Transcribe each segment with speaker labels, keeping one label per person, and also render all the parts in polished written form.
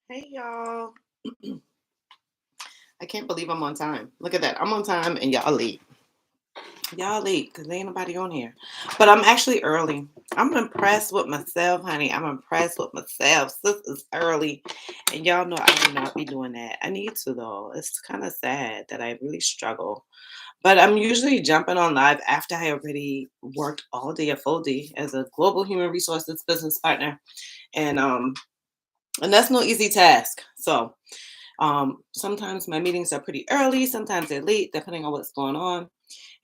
Speaker 1: Hey y'all. I can't believe I'm on time. Look at that. I'm on time and y'all late. Y'all late because there ain't nobody on here. But I'm actually early. I'm impressed with myself, honey. I'm impressed with myself. This is early. And y'all know I will not be doing that. I need to though. It's kind of sad that I really struggle. But I'm usually jumping on live after I already worked all day, a full day as a global human resources business partner. And and that's no easy task. So sometimes my meetings are pretty early, sometimes they're late, depending on what's going on.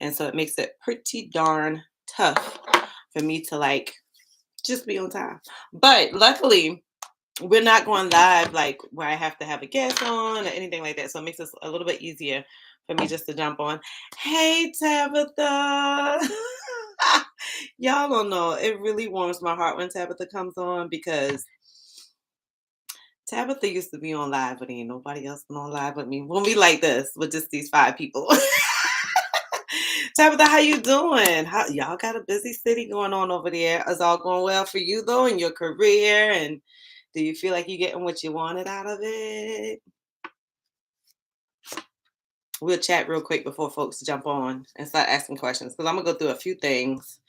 Speaker 1: And so it makes it pretty darn tough for me to like just be on time. But luckily, we're not going live like where I have to have a guest on or anything like that. So it makes it a little bit easier for me just to jump on. Hey, Tabitha. Y'all don't know. It really warms my heart when Tabitha comes on because Tabitha used to be on live, but ain't nobody else been on live with me. When we like this with just these 5 people. Tabitha, how you doing? How y'all got a busy city going on over there? Is all going well for you though in your career? And do you feel like you're getting what you wanted out of it? We'll chat real quick before folks jump on and start asking questions because I'm gonna go through a few things.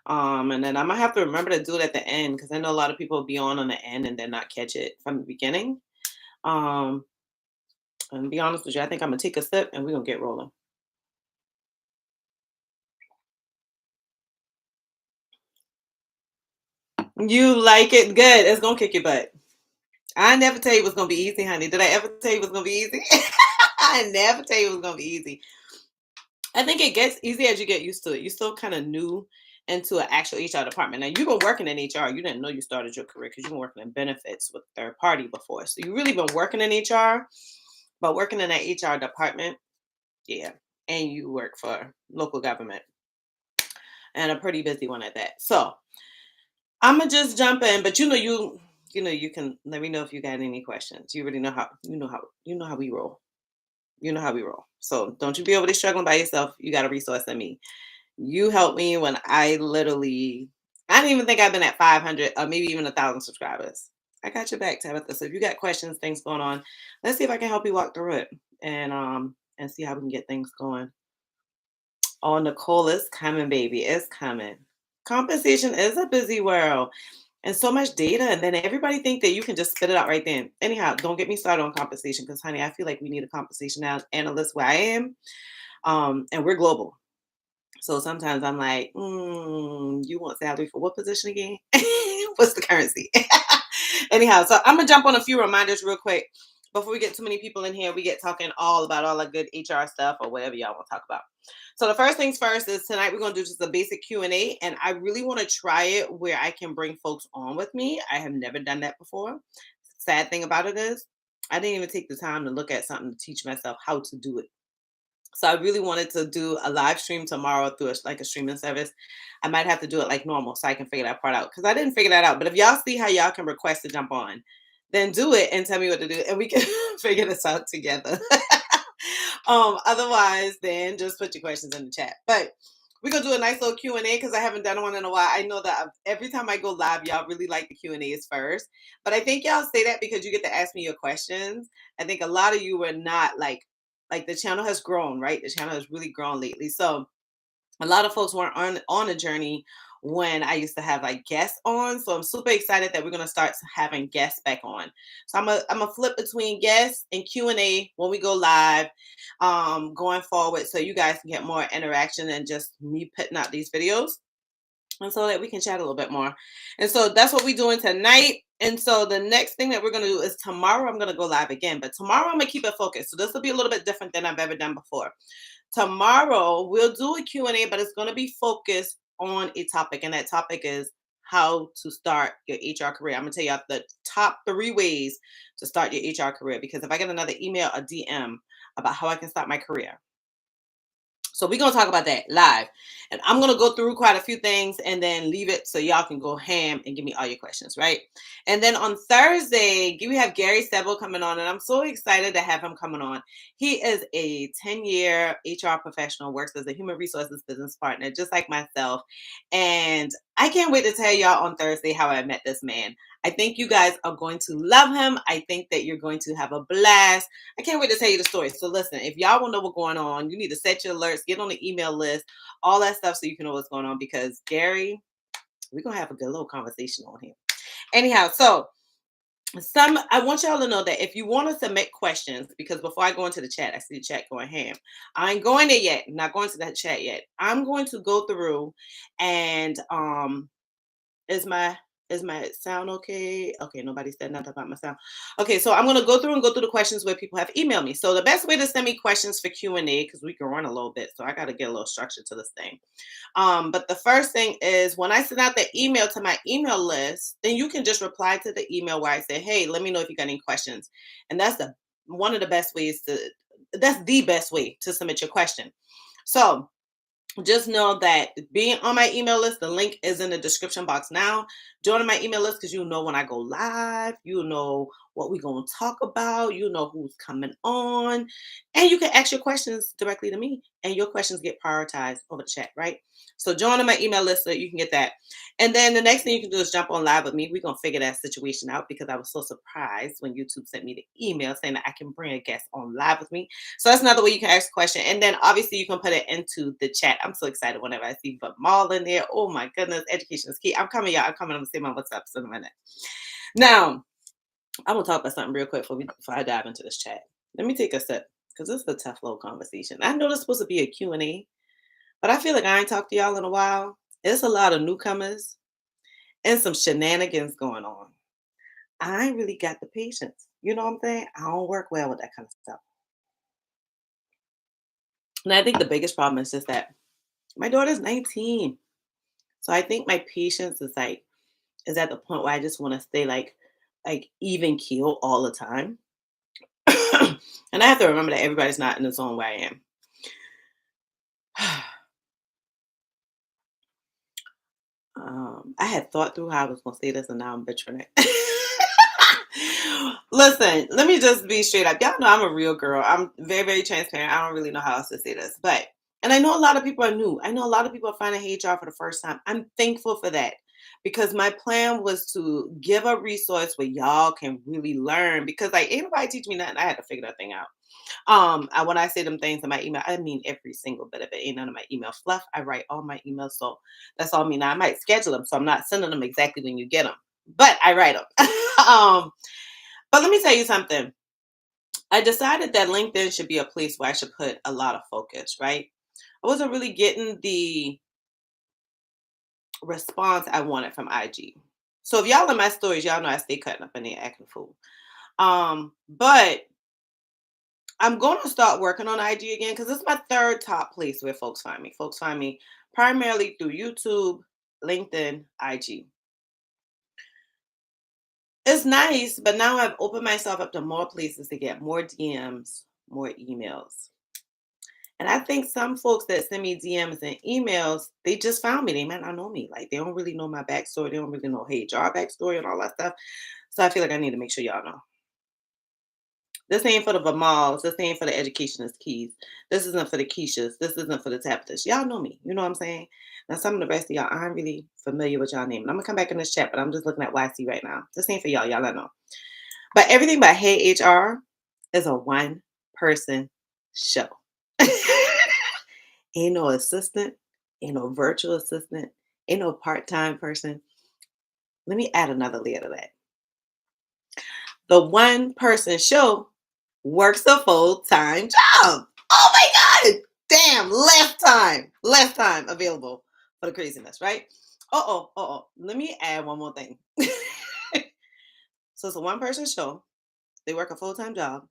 Speaker 1: And then I might have to remember to do it at the end because I know a lot of people will be on the end and then not catch it from the beginning. Um, and to be honest with you, I think I'm gonna take a sip and we're gonna get rolling. You like it? Good. It's gonna kick your butt. I never tell you it was gonna be easy, honey. Did I ever tell you it was gonna be easy? I never tell you it was gonna be easy. I think it gets easy as you get used to it. You're still kind of new into an actual HR department. Now you've been working in HR. You didn't know you started your career because you've been working in benefits with third party before. So you really been working in HR, but working in that HR department, yeah. And you work for local government and a pretty busy one at that. So I'ma just jump in, but you can let me know if you got any questions. You already know how we roll. You know how we roll. So don't you be over there struggling by yourself. You got a resource in me. You helped me when I didn't even think I've been at 500 or maybe even 1,000 subscribers. I got your back, Tabitha. So if you got questions, things going on, let's see if I can help you walk through it and see how we can get things going. Oh, Nicole is coming, baby. It's coming. Compensation is a busy world and so much data. And then everybody think that you can just spit it out right then. Anyhow, don't get me started on compensation because, honey, I feel like we need a compensation analyst where I am. And we're global. So sometimes I'm like, you want salary for what position again? What's the currency? Anyhow, so I'm gonna jump on a few reminders real quick before we get too many people in here. We get talking all about all the good HR stuff or whatever y'all want to talk about. So the first things first is tonight we're gonna do just a basic Q&A, and I really want to try it where I can bring folks on with me. I have never done that before. Sad thing about it is I didn't even take the time to look at something to teach myself how to do it. So I really wanted to do a live stream tomorrow through like a streaming service. I might have to do it like normal so I can figure that part out because I didn't figure that out. But if y'all see how y'all can request to jump on, then do it and tell me what to do, and we can figure this out together. Otherwise, then just put your questions in the chat. But we're gonna do a nice little Q&A because I haven't done one in a while. I know that every time I go live, y'all really like the Q&As first. But I think y'all say that because you get to ask me your questions. I think a lot of you were not like the channel has grown, right? The channel has really grown lately. So a lot of folks weren't on a journey when I used to have like guests on. So I'm super excited that we're gonna start having guests back on. So I'm a flip between guests and Q&A when we go live, going forward, so you guys can get more interaction than just me putting out these videos, and so that we can chat a little bit more. And so that's what we're doing tonight. And so the next thing that we're going to do is tomorrow I'm going to go live again, but tomorrow I'm going to keep it focused. So this will be a little bit different than I've ever done before. Tomorrow we'll do a Q&A, but it's going to be focused on a topic, and that topic is how to start your HR career. I'm going to tell you the top 3 ways to start your HR career, because if I get another email or DM about how I can start my career, so we're going to talk about that live. And I'm going to go through quite a few things and then leave it so y'all can go ham and give me all your questions, right? And then on Thursday, we have Gary Sebo coming on, and I'm so excited to have him coming on. He is a 10-year HR professional, works as a human resources business partner, just like myself. And I can't wait to tell y'all on Thursday how I met this man. I think you guys are going to love him. I think that you're going to have a blast. I can't wait to tell you the story. So listen, if y'all want to know what's going on, you need to set your alerts, get on the email list, all that stuff so you can know what's going on, because Gary, we're going to have a good little conversation on here. Anyhow, so I want y'all to know that if you want to submit questions, because before I go into the chat, I see the chat going ham. I ain't going there yet. I'm not going to that chat yet. I'm going to go through and is my sound okay? Okay, nobody said nothing about my sound. Okay, so I'm gonna go through the questions where people have emailed me. So the best way to send me questions for Q&A, because we can run a little bit, so I gotta get a little structure to this thing. But the first thing is when I send out the email to my email list, then you can just reply to the email where I say, hey, let me know if you got any questions. And that's one of the best ways that's the best way to submit your question. So just know that being on my email list, the link is in the description box now. Join my email list because you know when I go live, you know what we're going to talk about, you know who's coming on, and you can ask your questions directly to me, and your questions get prioritized over the chat, right? So join my email list so you can get that. And then the next thing you can do is jump on live with me. We're going to figure that situation out because I was so surprised when YouTube sent me the email saying that I can bring a guest on live with me. So that's another way you can ask a question. And then obviously you can put it into the chat. I'm so excited whenever I see Maul in there. Oh my goodness, education is key. I'm coming, y'all. I'm coming. I'm going to say my what's up in a minute. Now, I'm going to talk about something real quick before I dive into this chat. Let me take a sip because this is a tough little conversation. I know this is supposed to be a Q&A, but I feel like I ain't talked to y'all in a while. There's a lot of newcomers and some shenanigans going on. I ain't really got the patience. You know what I'm saying? I don't work well with that kind of stuff. And I think the biggest problem is just that my daughter's 19. So I think my patience is at the point where I just want to stay like even keel all the time. And I have to remember that everybody's not in the zone where I am. I had thought through how I was going to say this, and now I'm butchering it. Listen, let me just be straight up. Y'all know I'm a real girl. I'm very, very transparent. I don't really know how else to say this. And I know a lot of people are new. I know a lot of people are finding HR for the first time. I'm thankful for that because my plan was to give a resource where y'all can really learn because ain't nobody teach me nothing. I had to figure that thing out. When I say them things in my email, I mean every single bit of it. Ain't none of my email fluff. I write all my emails, so that's all I mean. Now, I might schedule them, so I'm not sending them exactly when you get them, but I write them. But let me tell you something. I decided that LinkedIn should be a place where I should put a lot of focus, right? I wasn't really getting the response I wanted from IG. So if y'all in my stories, y'all know I stay cutting up in there acting a fool. But I'm going to start working on IG again because it's my third top place where folks find me. Folks find me primarily through YouTube, LinkedIn, IG. It's nice, but now I've opened myself up to more places to get more DMs, more emails. And I think some folks that send me DMs and emails, they just found me. They might not know me. Like they don't really know my backstory. They don't really know HR backstory and all that stuff. So I feel like I need to make sure y'all know. This ain't for the Vamals. This ain't for the educationist keys. This isn't for the Keishas. This isn't for the Tapitas. Y'all know me. You know what I'm saying? Now, some of the rest of y'all aren't really familiar with y'all name. And I'm going to come back in this chat, but I'm just looking at YC right now. This ain't for y'all. Y'all I know. But everything by Hey HR is a one-person show. Ain't no assistant. Ain't no virtual assistant. Ain't no part-time person. Let me add another layer to that. The one-person show works a full-time job. Oh my God. Damn, less time available for the craziness, right? Let me add one more thing. So it's a one-person show. They work a full-time job.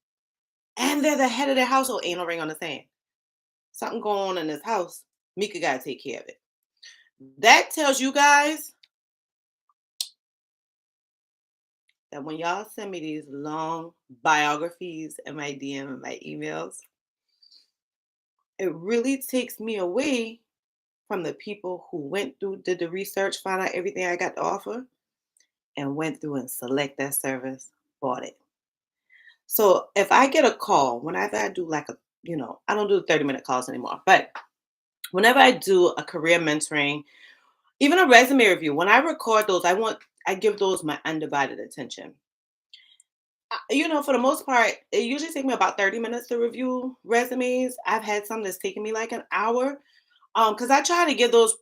Speaker 1: And they're the head of their household. Ain't no ring on the sand. Something going on in this house. Mika got to take care of it. That tells you guys that when y'all send me these long biographies in my DM and my emails, it really takes me away from the people who went through, did the research, found out everything I got to offer, and went through and select that service, bought it. So if I get a call, whenever I do I don't do 30-minute calls anymore, but whenever I do a career mentoring, even a resume review, when I record those, I give those my undivided attention. For the most part, it usually takes me about 30 minutes to review resumes. I've had some that's taken me like an hour. Because I try to get those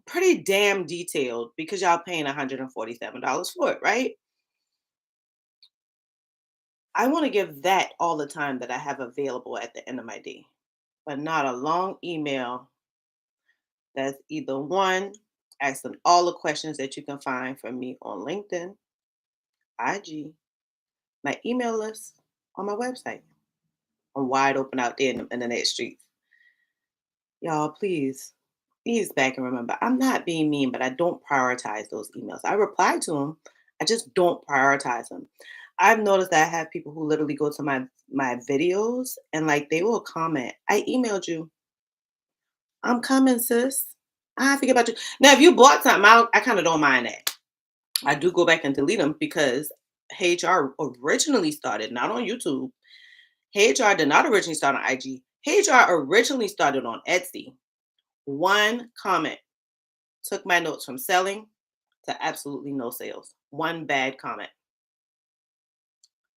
Speaker 1: pretty damn detailed because y'all paying $147 for it, right? I want to give that all the time that I have available at the end of my day, but not a long email that's either one, asking all the questions that you can find from me on LinkedIn, IG, my email list, on my website. I'm wide open out there in the internet streets. Y'all, please ease back and remember, I'm not being mean, but I don't prioritize those emails. I reply to them. I just don't prioritize them. I've noticed that I have people who literally go to my videos and like they will comment, I emailed you. I'm coming, sis. I forget about you. Now, if you bought something, I kind of don't mind that. I do go back and delete them because HR originally started not on YouTube. HR did not originally start on IG. HR originally started on Etsy. One comment took my notes from selling to absolutely no sales. One bad comment.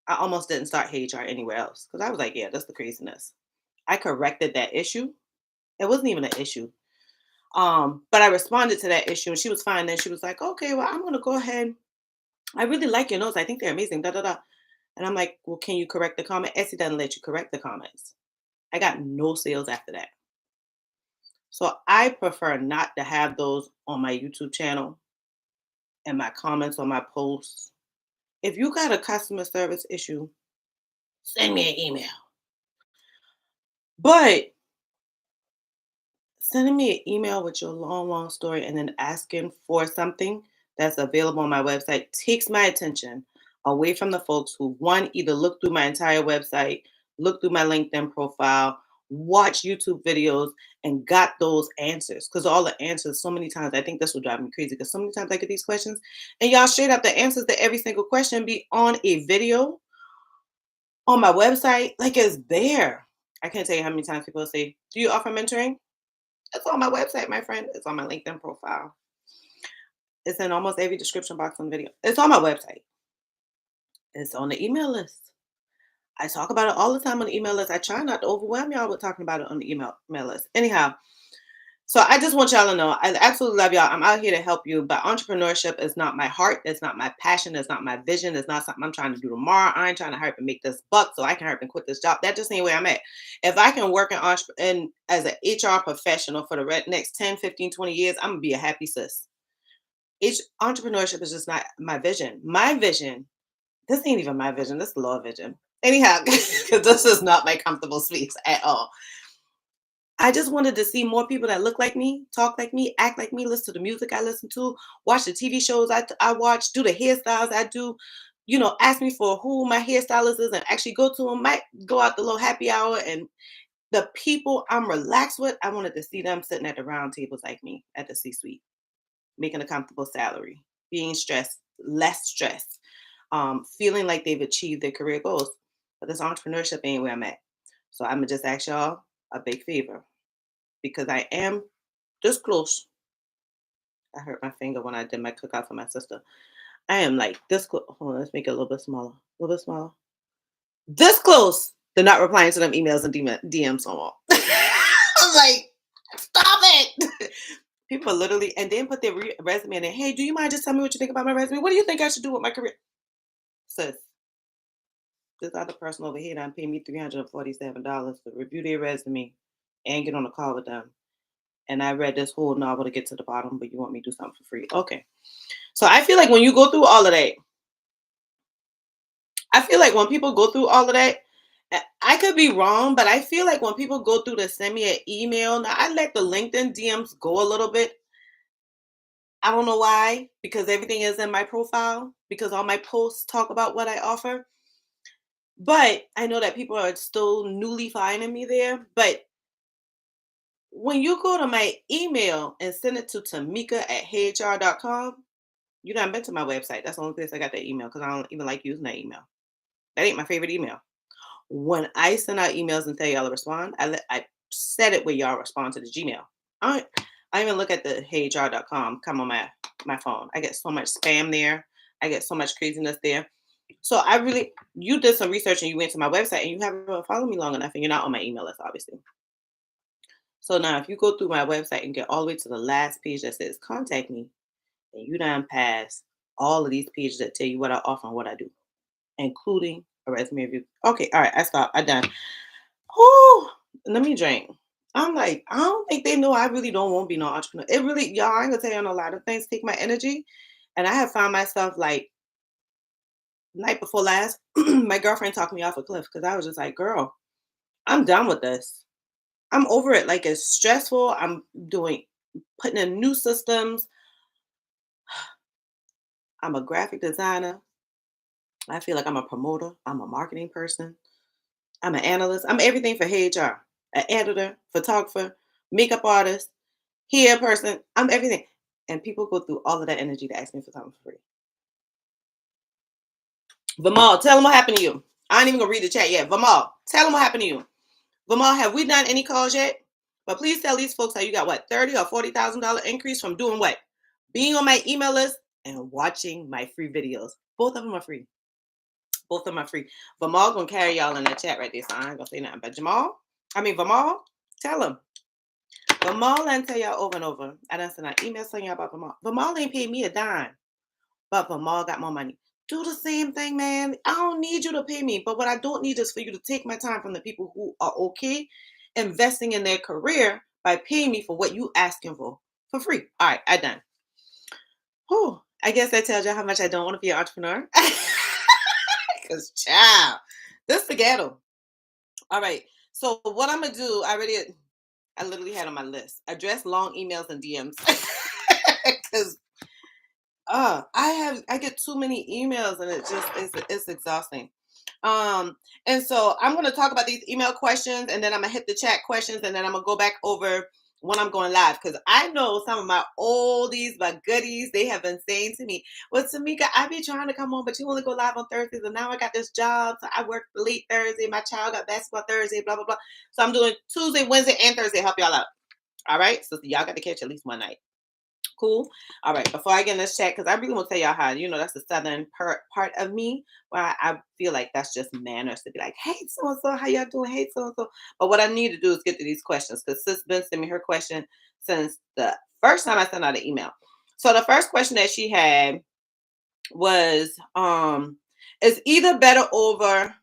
Speaker 1: I almost didn't start HR anywhere else because I was like, yeah, that's the craziness. I corrected that issue. It wasn't even an issue. But I responded to that issue and she was fine. Then she was like, okay, well, I'm gonna go ahead. I really like your notes. I think they're amazing. Da da da. And I'm like, well, can you correct the comment? Etsy doesn't let you correct the comments. I got no sales after that. So I prefer not to have those on my YouTube channel and my comments on my posts. If you got a customer service issue, send me an email. But sending me an email with your long, long story and then asking for something that's available on my website takes my attention away from the folks who, one, either look through my entire website, look through my LinkedIn profile, watch YouTube videos, and got those answers. Because all the answers, so many times, I think this will drive me crazy because so many times I get these questions, and y'all straight up the answers to every single question be on a video on my website. Like it's there. I can't tell you how many times people say, do you offer mentoring? It's on my website, my friend. It's on my LinkedIn profile. It's in almost every description box on the video. It's on my website. It's on the email list. I talk about it all the time on the email list. I try not to overwhelm y'all with talking about it on the email list. Anyhow, so I just want y'all to know I absolutely love y'all. I'm out here to help you, but entrepreneurship is not my heart. It's not my passion. It's not my vision. It's not something I'm trying to do tomorrow. I ain't trying to hurry up and make this buck so I can hurry up and quit this job. That just ain't where I'm at. If I can work in as an HR professional for the next 10, 15, 20 years, I'm going to be a happy sis. Entrepreneurship is just not my vision. My vision, this ain't even my vision. This is Lord vision. Anyhow, because this is not my comfortable space at all. I just wanted to see more people that look like me, talk like me, act like me, listen to the music I listen to, watch the TV shows I watch, do the hairstyles I do, ask me for who my hairstylist is and actually go to them, might go out the little happy hour. And the people I'm relaxed with, I wanted to see them sitting at the round tables like me at the C-suite, making a comfortable salary, being stressed, less stressed, feeling like they've achieved their career goals. But this entrepreneurship ain't where I'm at. So I'm going to just ask y'all a big favor because I am this close. I hurt my finger when I did my cookout for my sister. I am like this close. Hold on, let's make it a little bit smaller. A little bit smaller. This close to not replying to them emails and DMs no more. I'm like, stop it. People are literally, and then put their resume in there. Hey, do you mind just tell me what you think about my resume? What do you think I should do with my career? Sis, this other person over here done paid me $347 to review their resume and get on a call with them. And I read this whole novel to get to the bottom, but you want me to do something for free. Okay. So I feel like when you go through all of that, I feel like when people go through all of that, I could be wrong, but I feel like when people go through to send me an email, now I let the LinkedIn DMs go a little bit. I don't know why, because everything is in my profile, because all my posts talk about what I offer. But I know that people are still newly finding me there. But when you go to my email and send it to tamika@heyhr.com, you done been to my website. That's the only place I got that email because I don't even like using that email. That ain't my favorite email. When I send out emails and tell y'all to respond, I set it where y'all respond to the Gmail. I even look at the heyhr.com come on my phone. I get so much spam there. I get so much craziness there. So you did some research and you went to my website and you haven't followed me long enough and you're not on my email list, obviously. So now if you go through my website and get all the way to the last page that says contact me, and you done pass all of these pages that tell you what I offer and what I do, including a resume review. Okay, all right, I stopped. I done. Oh, let me drink. I'm like, I don't think they know I really don't want to be no entrepreneur. It really, y'all, I ain't gonna tell you on a lot of things take my energy. And I have found myself like night before last, my girlfriend talked me off a cliff because I was just like, girl, I'm done with this. I'm over it. Like it's stressful. I'm doing putting in new systems. I'm a graphic designer. I feel like I'm a promoter. I'm a marketing person. I'm an analyst. I'm everything for HR. An editor, photographer, makeup artist, hair person. I'm everything. And people go through all of that energy to ask me for something for free. Vamal, tell them what happened to you. I ain't even gonna read the chat yet. Vamal, tell them what happened to you. Vamal, have we done any calls yet? But please tell these folks how you got what, $30,000 or $40,000 increase from doing what? Being on my email list and watching my free videos. Both of them are free. Both of them are free. Vamal gonna carry y'all in the chat right there, so I ain't gonna say nothing. But Vamal, tell him. Vamal and tell y'all over and over. I done sent an email telling y'all about Vamal. Vamal ain't paid me a dime, but Vamal got more money. Do the same thing, man. I don't need you to pay me, but what I don't need is for you to take my time from the people who are okay investing in their career by paying me for what you asking for free. All right, I done. Whew, I guess that tells you how much I don't want to be an entrepreneur. Because, child, this is the ghetto. All right, so what I'm going to do, I literally had on my list, address long emails and DMs. Because I get too many emails and it's exhausting. And so I'm going to talk about these email questions and then I'm going to hit the chat questions and then I'm going to go back over when I'm going live because I know some of my oldies, my goodies, they have been saying to me, well, Tamika, I be trying to come on, but you only go live on Thursdays and now I got this job. So I work late Thursday. My child got basketball Thursday, blah, blah, blah. So I'm doing Tuesday, Wednesday, and Thursday, help y'all out. All right. So y'all got to catch at least one night. Cool. All right. Before I get in this chat, because I really want to tell y'all how, that's the southern part of me where I feel like that's just manners to be like, hey, so and so, how y'all doing? Hey, so and so. But what I need to do is get to these questions because Sis been sending me her question since the first time I sent out an email. So the first question that she had was, is either better over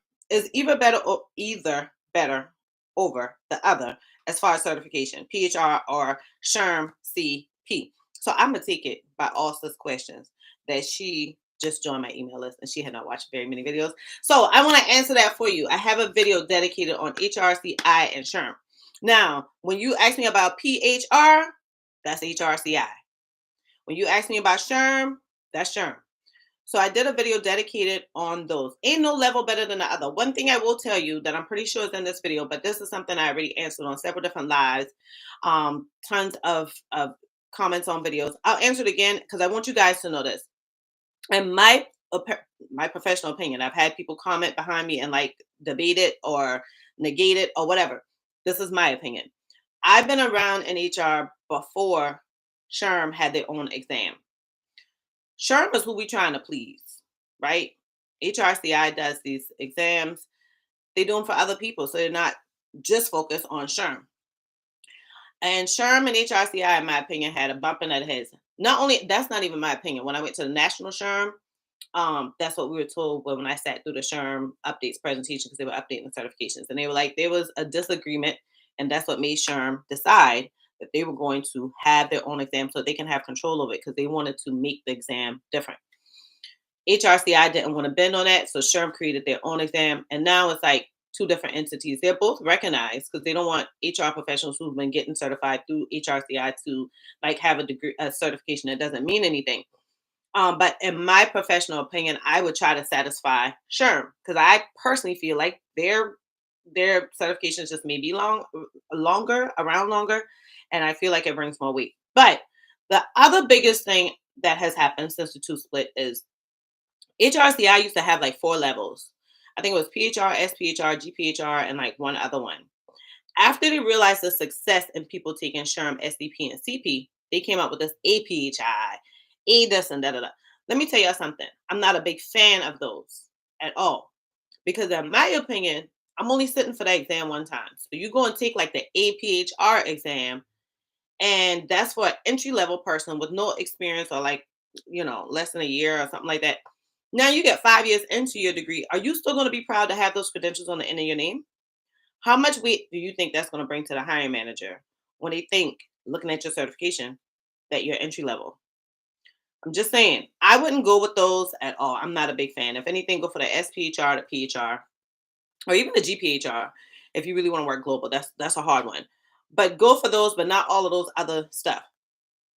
Speaker 1: the other as far as certification, PHR or SHRM CP. So I'm gonna take it by all Sis questions that she just joined my email list and she had not watched very many videos. So I want to answer that for you. I have a video dedicated on HRCI and SHRM. Now, when you ask me about PHR, that's HRCI. When you ask me about SHRM, that's SHRM. So I did a video dedicated on those. Ain't no level better than the other. One thing I will tell you that I'm pretty sure is in this video, but this is something I already answered on several different lives. Tons of comments on videos. I'll answer it again because I want you guys to know this. And my professional opinion, I've had people comment behind me and like debate it or negate it or whatever. This is my opinion. I've been around in HR before SHRM had their own exam. SHRM is who we trying to please, right? HRCI does these exams. They do them for other people, so they're not just focused on SHRM. And SHRM and HRCI, in my opinion, had a bump in their heads. Not only, that's not even my opinion. When I went to the national SHRM, that's what we were told when I sat through the SHRM updates presentation because they were updating the certifications. And they were like, there was a disagreement, and that's what made SHRM decide that they were going to have their own exam so they can have control over it because they wanted to make the exam different. HRCI didn't want to bend on that, so SHRM created their own exam, and now it's like two different entities. They're both recognized because they don't want HR professionals who've been getting certified through HRCI to like have a degree, a certification that doesn't mean anything. But in my professional opinion, I would try to satisfy SHRM because I personally feel like their certifications just may be longer, and I feel like it brings more weight. But the other biggest thing that has happened since the two split is HRCI used to have like 4 levels. I think it was PHR, SPHR, GPHR, and like one other one. After they realized the success in people taking SHRM, SDP, and CP, they came up with this APHI, A this and da da da. Let me tell y'all something. I'm not a big fan of those at all. Because in my opinion, I'm only sitting for that exam one time. So you go and take like the APHR exam, and that's for an entry level person with no experience or like, less than a year or something like that. Now you get 5 years into your degree. Are you still going to be proud to have those credentials on the end of your name? How much weight do you think that's going to bring to the hiring manager when they think, looking at your certification, that you're entry level? I'm just saying, I wouldn't go with those at all. I'm not a big fan. If anything, go for the SPHR, the PHR, or even the GPHR if you really want to work global. That's a hard one. But go for those, but not all of those other stuff.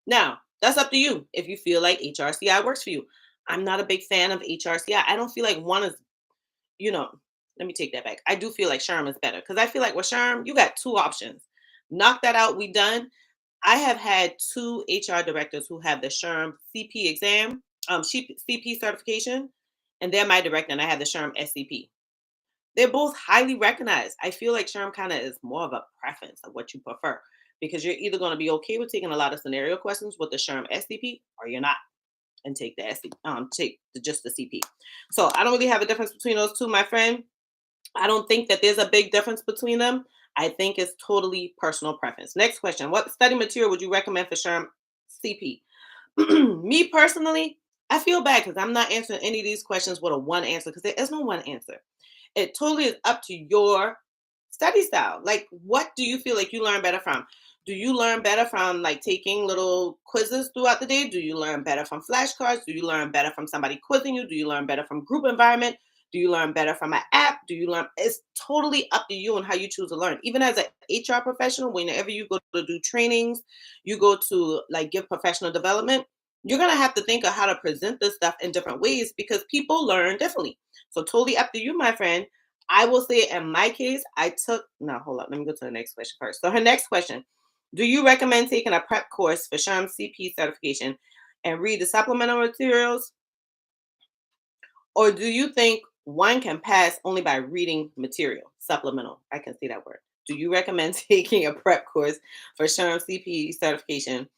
Speaker 1: Now, that's up to you if you feel like HRCI works for you. I'm not a big fan of HRCI. I don't feel like one is, you know, let me take that back. I do feel like SHRM is better because I feel like with SHRM, you got two options. Knock that out, we done. I have had two HR directors who have the SHRM CP exam, CP certification, and they're my director, and I have the SHRM SCP. They're both highly recognized. I feel like SHRM kind of is more of a preference of what you prefer because you're either going to be okay with taking a lot of scenario questions with the SHRM SCP or you're not, and take the just the CP. So I don't really have a difference between those two, my friend. I don't think that there's a big difference between them. I think it's totally personal preference. Next question. What study material would you recommend for SHRM CP? Me personally, I feel bad because I'm not answering any of these questions with a one answer because there is no one answer. It totally is up to your study style. Like, what do you feel like you learn better from? Do you learn better from like taking little quizzes throughout the day? Do you learn better from flashcards? Do you learn better from somebody quizzing you? Do you learn better from group environment? Do you learn better from an app? Do you learn? It's totally up to you and how you choose to learn. Even as an HR professional, whenever you go to do trainings, you go to like give professional development, you're gonna have to think of how to present this stuff in different ways because people learn differently. So totally up to you, my friend. I will say in my case, I took no, hold up. Let me go to the next question first. So her next question: do you recommend taking a prep course for SHRM CP certification and read the supplemental materials? Or do you think one can pass only by reading material? Supplemental. I can see that word. Do you recommend taking a prep course for SHRM CP certification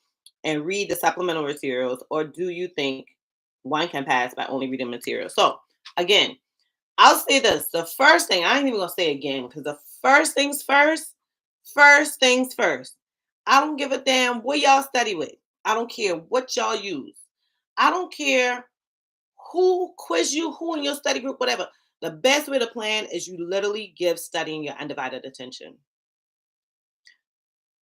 Speaker 1: and read the supplemental materials? Or do you think one can pass by only reading material? So again, I'll say this. The first thing, I ain't even gonna say again, because the first things first. I don't give a damn what y'all study with. I don't care what y'all use. I don't care who quiz you, who in your study group, whatever. The best way to plan is you literally give studying your undivided attention.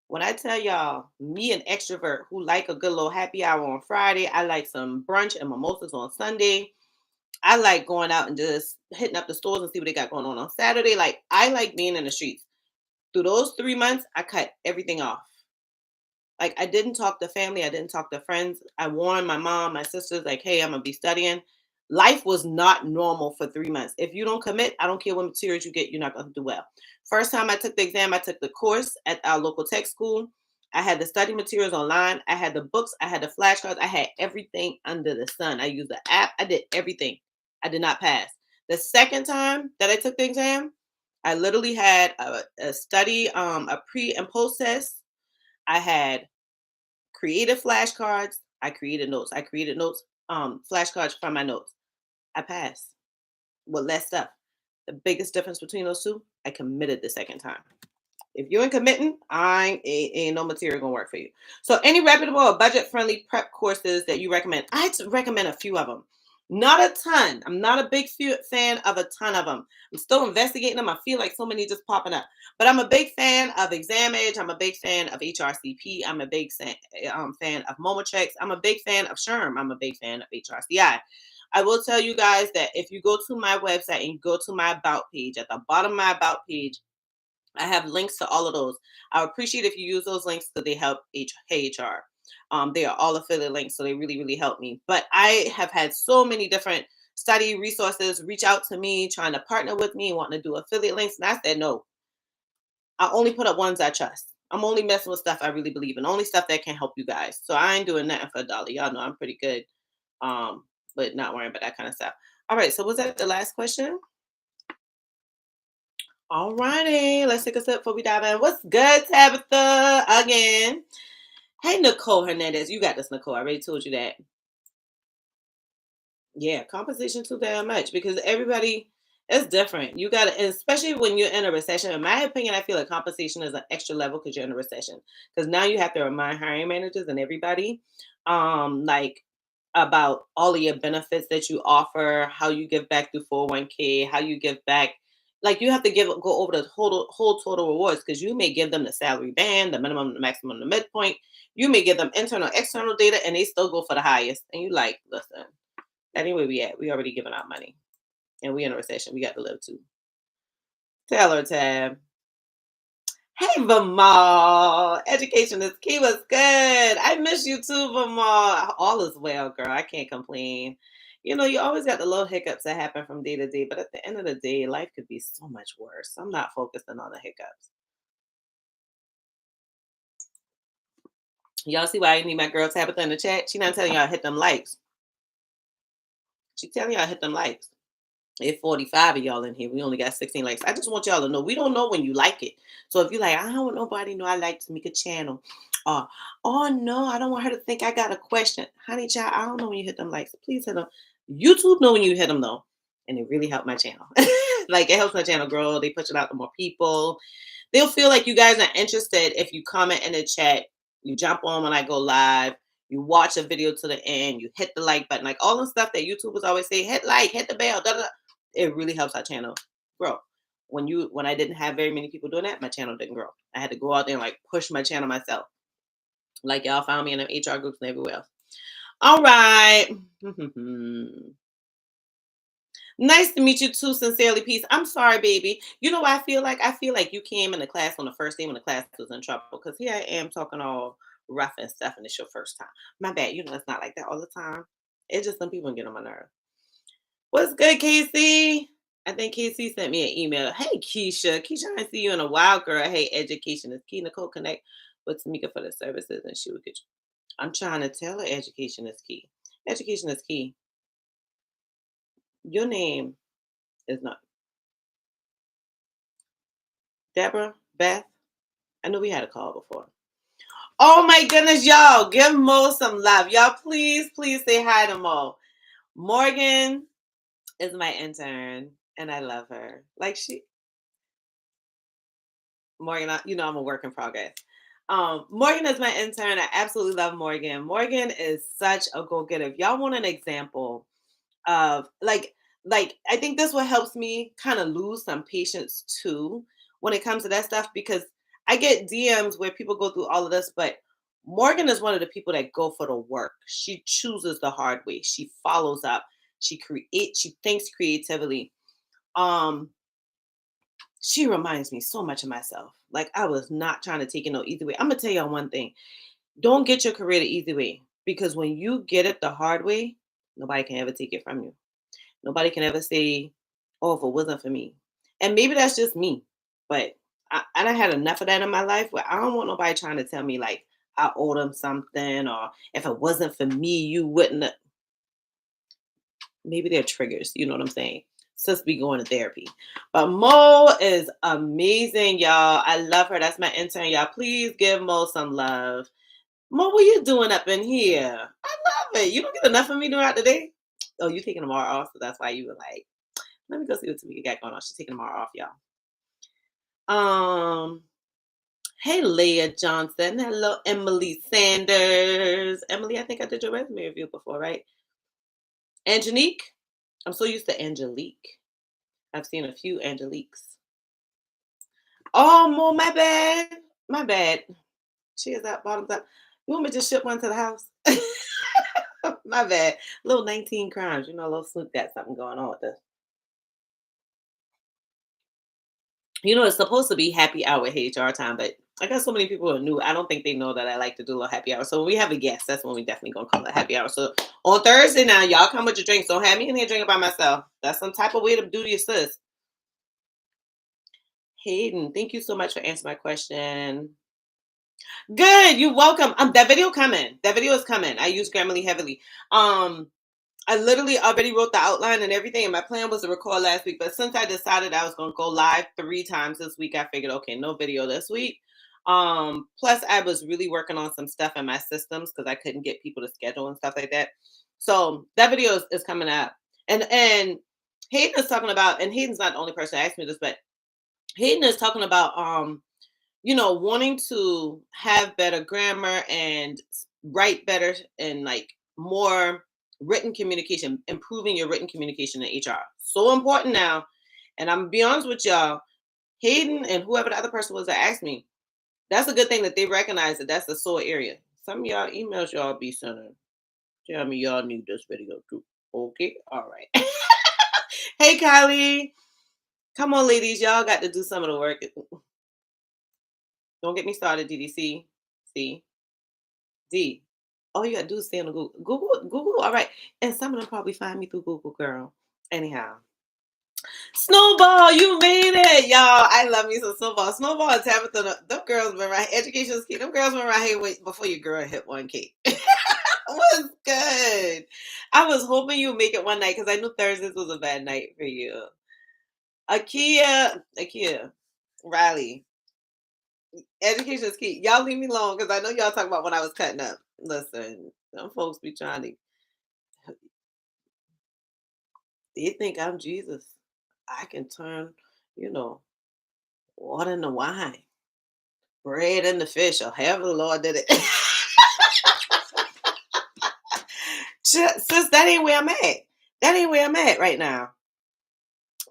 Speaker 1: When I tell y'all, me an extrovert who like a good little happy hour on Friday, I like some brunch and mimosas on Sunday. I like going out and just hitting up the stores and see what they got going on Saturday. Like, I like being in the streets. Through those 3 months, I cut everything off. Like, I didn't talk to family. I didn't talk to friends. I warned my mom, my sisters, like, hey, I'm going to be studying. Life was not normal for 3 months. If you don't commit, I don't care what materials you get, you're not going to do well. First time I took the exam, I took the course at our local tech school. I had the study materials online. I had the books. I had the flashcards. I had everything under the sun. I used the app. I did everything. I did not pass. The second time that I took the exam, I literally had a study, a pre and post test. I had created flashcards. I created notes. I created notes, flashcards from my notes. I passed with less stuff. The biggest difference between those two, I committed the second time. If you ain't committing, ain't no material gonna work for you. So, any reputable or budget-friendly prep courses that you recommend? I recommend a few of them. Not a ton. I'm not a big fan of a ton of them. I'm still investigating them. I feel like so many just popping up. But I'm a big fan of ExamEdge. I'm a big fan of HRCP. I'm a big fan of MomoChecks. I'm a big fan of SHRM. I'm a big fan of HRCI. I will tell you guys that if you go to my website and you go to my About page, at the bottom of my About page, I have links to all of those. I would appreciate if you use those links because they help HR. They are all affiliate links, so they really, really help me. But I have had so many different study resources reach out to me, trying to partner with me, wanting to do affiliate links. And I said, no, I only put up ones I trust. I'm only messing with stuff I really believe in, only stuff that can help you guys. So I ain't doing nothing for a dollar. Y'all know I'm pretty good, but not worrying about that kind of stuff. All right, so was that the last question? All righty, let's take a sip before we dive in. What's good, Tabitha? Again. Hey, Nicole Hernandez. You got this, Nicole. I already told you that. Yeah, compensation too damn much because everybody is different. You got to, especially when you're in a recession. In my opinion, I feel like compensation is an extra level because you're in a recession. Because now you have to remind hiring managers and everybody, like about all of your benefits that you offer, how you give back through 401k, how you give back. Like you have to go over the whole total rewards because you may give them the salary band, the minimum, the maximum, the midpoint. You may give them internal, external data, and they still go for the highest. And you like, listen. Anyway, we at? We already giving out money, and we in a recession. We got to live too. Taylor tab. Hey, Vamal. Education is key. Was good. I miss you too, Vamal. All is well, girl. I can't complain. You know, you always got the little hiccups that happen from day to day, but at the end of the day, life could be so much worse. I'm not focusing on the hiccups. Y'all see why I need my girl Tabitha in the chat? She not telling y'all hit them likes. She telling y'all hit them likes. If 45 of y'all in here, we only got 16 likes. I just want y'all to know we don't know when you like it. So if you like, I don't want nobody to know I like to make a channel. Uh, oh no, I don't want her to think I got a question. Honey child, I don't know when you hit them likes. Please hit them. YouTube know when you hit them though. And it really helped my channel. Like it helps my channel grow. They push it out to more people. They'll feel like you guys are interested if you comment in the chat, you jump on when I go live, you watch a video to the end, you hit the like button, like all the stuff that YouTubers always say, hit like, hit the bell, da, da, da. It really helps our channel grow. When I didn't have very many people doing that, my channel didn't grow. I had to go out there and like push my channel myself. Like y'all found me in the HR groups and everywhere else. All right. Nice to meet you too, sincerely. Peace. I'm sorry, baby. You know what I feel like? I feel like you came in the class on the first day when the class was in trouble. Because here I am talking all rough and stuff, and it's your first time. My bad. You know, it's not like that all the time. It's just some people get on my nerves. What's good, Casey? I think Casey sent me an email. Hey, Keisha. Keisha, I see you in a while, girl. Hey, education is key. Nicole, connect with Tamika for the services, and she will get you. I'm trying to tell her education is key. Education is key. Your name is not Deborah, Beth. I know we had a call before. Oh my goodness, y'all. Give Mo some love. Y'all, please say hi to Mo. Morgan is my intern, and I love her. Like Morgan, you know I'm a work in progress. Morgan is my intern. I absolutely love Morgan. Morgan is such a go-getter. If y'all want an example of like I think this what helps me kind of lose some patience too when it comes to that stuff because I get DMs where people go through all of this, but Morgan is one of the people that go for the work. She chooses the hard way. She follows up. She thinks creatively. Um, she reminds me so much of myself. Like I was not trying to take it no easy way. I'm gonna tell y'all one thing. Don't get your career the easy way because when you get it the hard way, nobody can ever take it from you. Nobody can ever say, "Oh, if it wasn't for me." And maybe that's just me, but I done had enough of that in my life where I don't want nobody trying to tell me like I owe them something or if it wasn't for me, you wouldn't. Maybe they're triggers. You know what I'm saying? Sis be going to therapy. But Mo is amazing, y'all. I love her. That's my intern, y'all. Please give Mo some love. Mo, what you doing up in here? I love it. You don't get enough of me throughout the day. Oh, you taking tomorrow off, so that's why you were like, let me go see what Tamika got going on. She's taking tomorrow off, y'all. Hey Leah Johnson. Hello, Emily Sanders. Emily, I think I did your resume review before, right? Angelique. I'm so used to Angelique. I've seen a few Angeliques. Oh, Mo, my bad. My bad. Cheers up, bottoms up. You want me to just ship one to the house? My bad. Little 19 crimes. You know, little Snoop got something going on with this. You know, it's supposed to be happy hour HR time, but I got so many people who are new. I don't think they know that I like to do a little happy hour. So when we have a guest, that's when we definitely gonna call it happy hour. So on Thursday now, y'all come with your drinks. Don't have me in here drinking by myself. That's some type of way to do to your sis. Hayden, thank you so much for answering my question. Good, you're welcome. That video coming. That video is coming. I use Grammarly heavily. I literally already wrote the outline and everything, and my plan was to record last week. But since I decided I was going to go live 3 times this week, I figured, okay, no video this week. Plus, I was really working on some stuff in my systems because I couldn't get people to schedule and stuff like that. So that video is coming out. And Hayden is talking about, and Hayden's not the only person that asked me this, but Hayden is talking about wanting to have better grammar and write better and like more written communication, improving your written communication in HR. So important now. And I'm gonna be honest with y'all, Hayden and whoever the other person was that asked me, that's a good thing that they recognize that that's the sore area. Some of y'all emails y'all be sending. Tell me y'all need this video too. Okay, all right. Hey Kylie. Come on, ladies. Y'all got to do some of the work. Don't get me started, DDC. C. D. All you gotta do is stay on the Google. Google, all right. And some of them probably find me through Google, girl. Anyhow. Snowball, you made it, y'all. I love me some Snowball. Snowball and Tabitha, them girls been right. Education is key. Them girls been right here before your girl hit 1K. Was good. I was hoping you would make it one night because I knew Thursdays was a bad night for you. Akia, Riley. Education is key. Y'all leave me alone because I know y'all talking about when I was cutting up. Listen, some folks be trying to. They think I'm Jesus. I can turn, you know, water into wine, bread into fish, or however the Lord did it. Sis, that ain't where I'm at. That ain't where I'm at right now.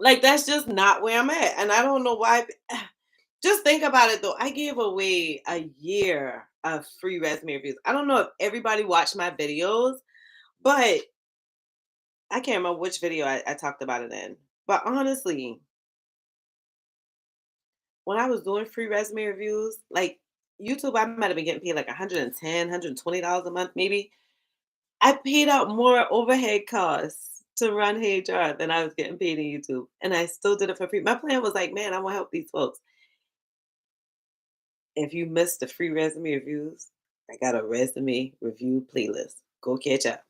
Speaker 1: Like, that's just not where I'm at. And I don't know why. Just think about it though. I gave away a year of free resume reviews. I don't know if everybody watched my videos, but I can't remember which video I talked about it in. But honestly, when I was doing free resume reviews, like YouTube, I might have been getting paid like $110, $120 a month, maybe. I paid out more overhead costs to run HR than I was getting paid in YouTube. And I still did it for free. My plan was like, man, I want to help these folks. If you missed the free resume reviews, I got a resume review playlist. Go catch up.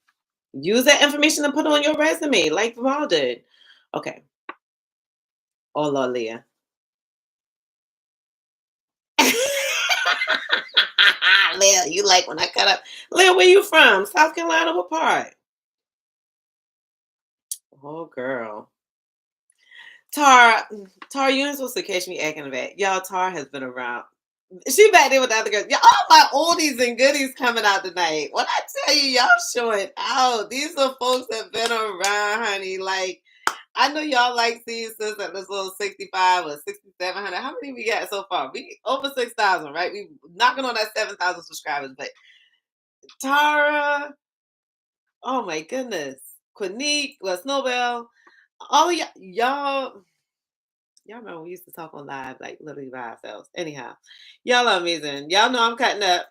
Speaker 1: Use that information to put on your resume, like Val did. Okay. Oh, Lord, Leah. Leah, you like when I cut up. Leah, where you from? South Carolina, what part? Oh, girl. Tar, you ain't supposed to catch me acting back. Y'all, Tar has been around. She back there with the other girls. Y'all, all my oldies and goodies coming out tonight. When I tell you, y'all showing out. These are folks that been around, honey. Like, I know y'all like seeing sis at this little 65 or 6,700. How many we got so far? We over 6,000, right? We knocking on that 7,000 subscribers. But Tara, oh my goodness. Quinique, Snowbell, all of y'all remember we used to talk on live, like literally by ourselves. Anyhow, y'all are amazing. Y'all know I'm cutting up.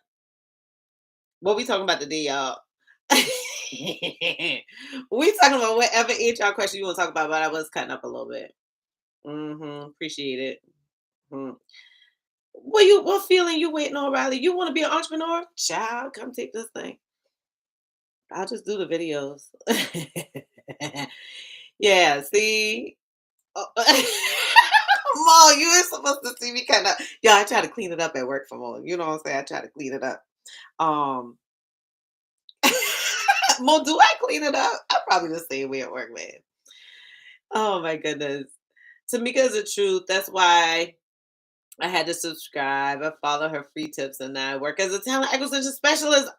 Speaker 1: What we talking about today, y'all? We talking about whatever HR question you want to talk about, but I was cutting up a little bit. Appreciate it. Mhm. What feeling you waiting on, Riley? You want to be an entrepreneur? Child, come take this thing. I'll just do the videos. Yeah, see? Oh, Mo, you ain't supposed to see me kind of. Yeah, I try to clean it up at work for Mo. You know what I'm saying? I try to clean it up. Um, Mo, do I clean it up? I'm probably the same way at work, man. Oh my goodness. Tamika is the truth. That's why I had to subscribe. I follow her free tips and I work as a talent acquisition specialist.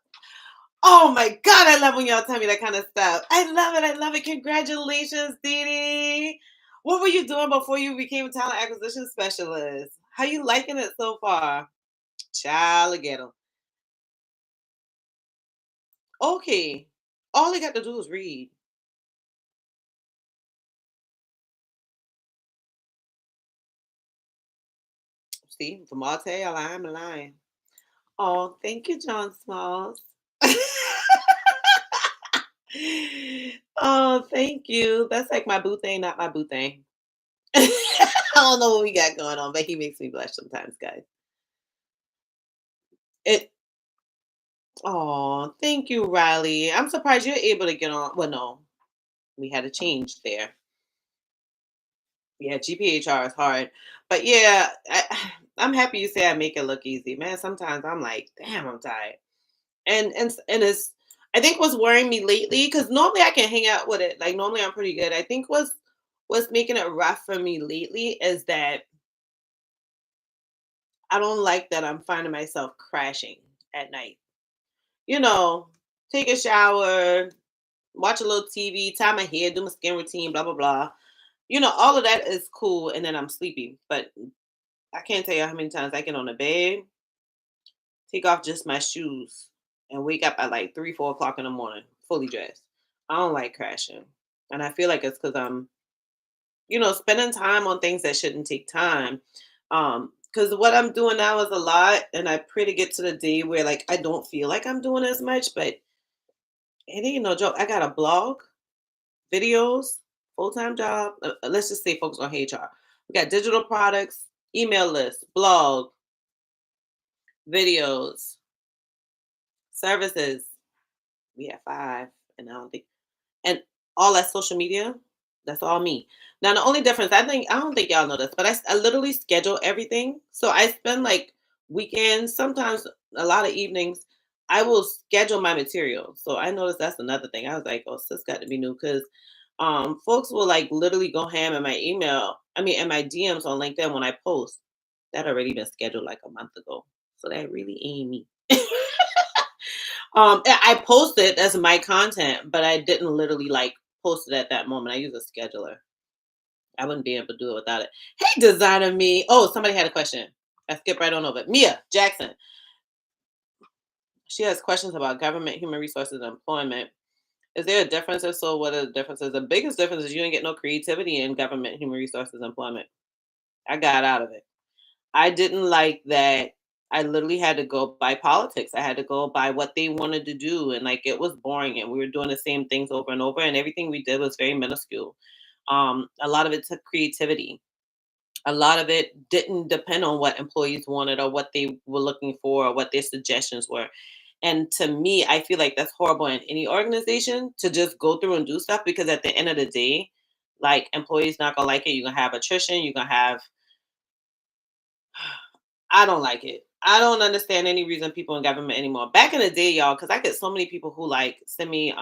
Speaker 1: Oh my God, I love when y'all tell me that kind of stuff. I love it. I love it. Congratulations, Dee. What were you doing before you became a talent acquisition specialist? How you liking it so far? Child, get 'em. Okay. All they got to do is read. See, from all tell y'all, I'm lying. Oh, thank you, John Smalls. Oh, thank you. That's like my boo thing, not my boo thing. I don't know what we got going on, but he makes me blush sometimes, guys. It. Oh, thank you, Riley. I'm surprised you're able to get on. Well, no, we had a change there. Yeah, GPHR is hard, but yeah, I'm happy you say I make it look easy, man. Sometimes I'm like, damn, I'm tired, and it's I think what's worrying me lately, because normally I can hang out with it. Like normally I'm pretty good. I think what's making it rough for me lately is that I don't like that I'm finding myself crashing at night. You know, take a shower, watch a little TV, tie my hair, do my skin routine, blah blah blah. All of that is cool, and then I'm sleepy. But I can't tell you how many times I get on the bed, take off just my shoes, and wake up at like 3, 4 o'clock in the morning, fully dressed. I don't like crashing, and I feel like it's because I'm, spending time on things that shouldn't take time. Because what I'm doing now is a lot, and I pray to get to the day where like I don't feel like I'm doing as much, but it ain't no joke. I got a blog, videos, full time job. Let's just say focus on HR. We got digital products, email list, blog, videos, services. We have five, and I don't think, and all that social media. That's all me. Now the only difference, I don't think y'all know this, but I literally schedule everything. So I spend like weekends, sometimes a lot of evenings. I will schedule my material. So I noticed that's another thing. I was like, oh, sis got to be new because folks will like literally go ham in my email. I mean, in my DMs on LinkedIn when I post. That already been scheduled like a month ago. So that really ain't me. I posted as my content, but I didn't literally like post it at that moment. I use a scheduler. I wouldn't be able to do it without it. Hey, designer me. Oh, somebody had a question. I skipped right on over it. Mia Jackson. She has questions about government, human resources, and employment. Is there a difference? If so, what are the differences? The biggest difference is you didn't get no creativity in government, human resources, employment. I got out of it. I didn't like that I literally had to go by politics. I had to go by what they wanted to do. And like it was boring and we were doing the same things over and over and everything we did was very minuscule. A lot of it took creativity. A lot of it didn't depend on what employees wanted or what they were looking for or what their suggestions were. And to me, I feel like that's horrible in any organization to just go through and do stuff because at the end of the day, like employees not gonna like it. You're gonna have attrition, you're gonna have I don't like it. I don't understand any reason people in government anymore. Back in the day, y'all, because I get so many people who like send me